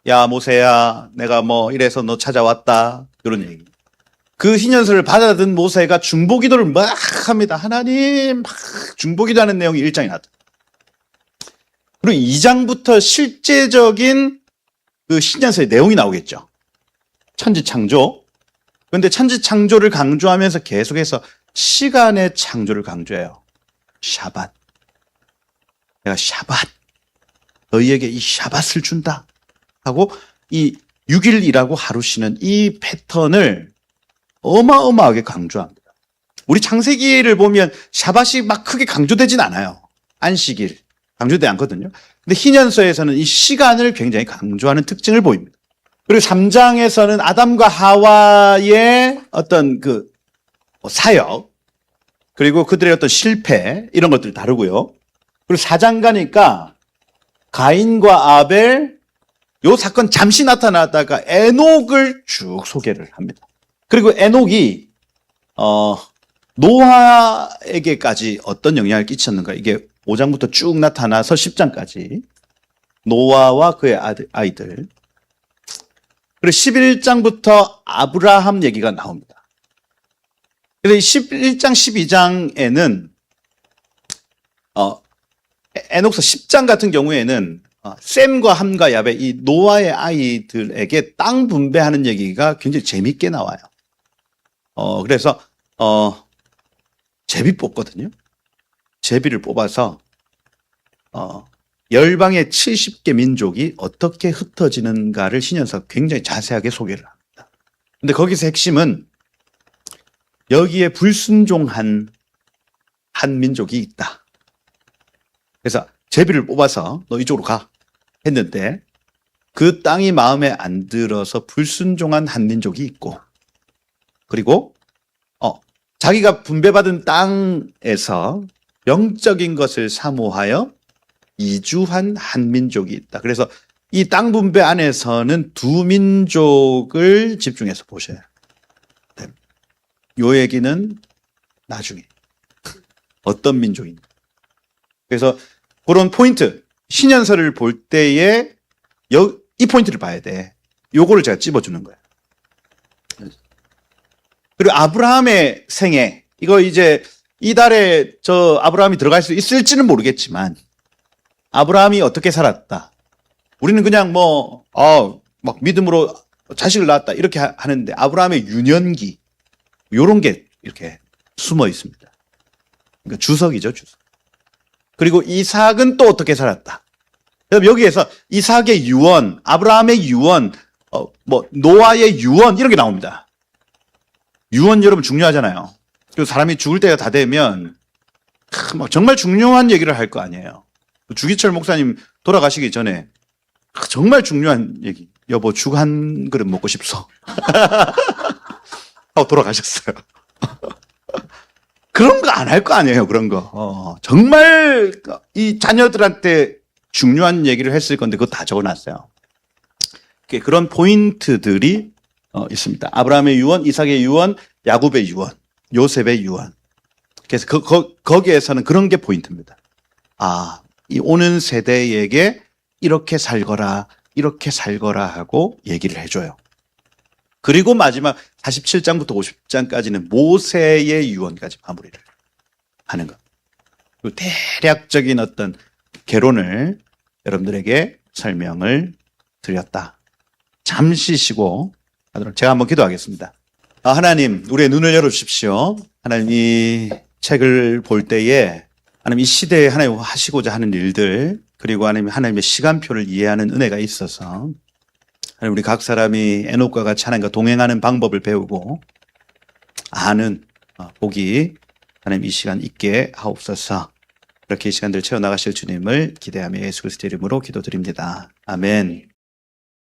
야, 모세야, 내가 뭐 이래서 너 찾아왔다. 이런 얘기. 그 신년서를 받아든 모세가 중보기도를 막 합니다. 하나님, 막 중보기도 하는 내용이 1장에 나왔다. 그리고 2장부터 실제적인 그 신년서의 내용이 나오겠죠. 천지창조. 그런데 천지창조를 강조하면서 계속해서 시간의 창조를 강조해요. 샤밧. 내가 샤밧. 너희에게 이 샤밧을 준다. 하고 이 6일 일하고 하루 쉬는 이 패턴을 어마어마하게 강조합니다. 우리 창세기를 보면 샤밧이 막 크게 강조되진 않아요. 안식일 강조되지 않거든요. 근데 희년서에서는 이 시간을 굉장히 강조하는 특징을 보입니다. 그리고 3장에서는 아담과 하와의 어떤 그 사역, 그리고 그들의 어떤 실패, 이런 것들을 다루고요. 그리고 4장 가니까 가인과 아벨, 요 사건 잠시 나타나다가 에녹을 쭉 소개를 합니다. 그리고 에녹이 노아에게까지 어떤 영향을 끼쳤는가, 이게 5장부터 쭉 나타나서 10장까지 노아와 그의 아이들, 그리고 11장부터 아브라함 얘기가 나옵니다. 그래서 11장, 12장에는 에녹서 10장 같은 경우에는 셈과 함과 야베, 이 노아의 아이들에게 땅 분배하는 얘기가 굉장히 재밌게 나와요. 그래서 제비 뽑거든요. 제비를 뽑아서 열방의 70개 민족이 어떻게 흩어지는가를 신년서가 굉장히 자세하게 소개를 합니다. 근데 거기서 핵심은 여기에 불순종한 한 민족이 있다. 그래서 제비를 뽑아서 너 이쪽으로 가 했는데 그 땅이 마음에 안 들어서 불순종한 한 민족이 있고, 그리고 자기가 분배받은 땅에서 영적인 것을 사모하여 이주한 한 민족이 있다. 그래서 이 땅 분배 안에서는 두 민족을 집중해서 보셔야 됩니다. 요 얘기는 나중에 어떤 민족인가. 그래서 그런 포인트, 신년서를 볼 때에 이 포인트를 봐야 돼. 요거를 제가 찝어주는 거예요. 그리고 아브라함의 생애, 이거 이제 이달에 아브라함이 들어갈 수 있을지는 모르겠지만 아브라함이 어떻게 살았다. 우리는 그냥 막 믿음으로 자식을 낳았다 이렇게 하는데 아브라함의 유년기, 요런 게 이렇게 숨어 있습니다. 그러니까 주석이죠, 주석. 그리고 이삭은 또 어떻게 살았다. 여기에서 이삭의 유언, 아브라함의 유언, 노아의 유언 이런 게 나옵니다. 유언 여러분 중요하잖아요. 그리고 사람이 죽을 때가 다 되면 정말 중요한 얘기를 할 거 아니에요. 주기철 목사님 돌아가시기 전에 정말 중요한 얘기. 여보, 죽 한 그릇 먹고 싶소. 하고 돌아가셨어요. 그런 거 안 할 거 아니에요, 그런 거. 정말 이 자녀들한테 중요한 얘기를 했을 건데 그거 다 적어놨어요. 그런 포인트들이 있습니다. 아브라함의 유언, 이삭의 유언, 야곱의 유언, 요셉의 유언. 그래서 거기에서는 그런 게 포인트입니다. 이 오는 세대에게 이렇게 살거라 하고 얘기를 해줘요. 그리고 마지막 47장부터 50장까지는 모세의 유언까지 마무리를 하는 것. 그리고 대략적인 어떤 개론을 여러분들에게 설명을 드렸다. 잠시 쉬고 제가 한번 기도하겠습니다. 하나님, 우리의 눈을 열어주십시오. 하나님, 이 책을 볼 때에 하나님 이 시대에 하나님 하시고자 하는 일들, 그리고 하나님의 시간표를 이해하는 은혜가 있어서 하나님, 우리 각 사람이 에녹과 같이 하나님과 동행하는 방법을 배우고 아는 복이 하나님 이 시간 있게 하옵소서. 그렇게 이 시간들 채워나가실 주님을 기대하며 예수 그리스도 이름으로 기도드립니다. 아멘.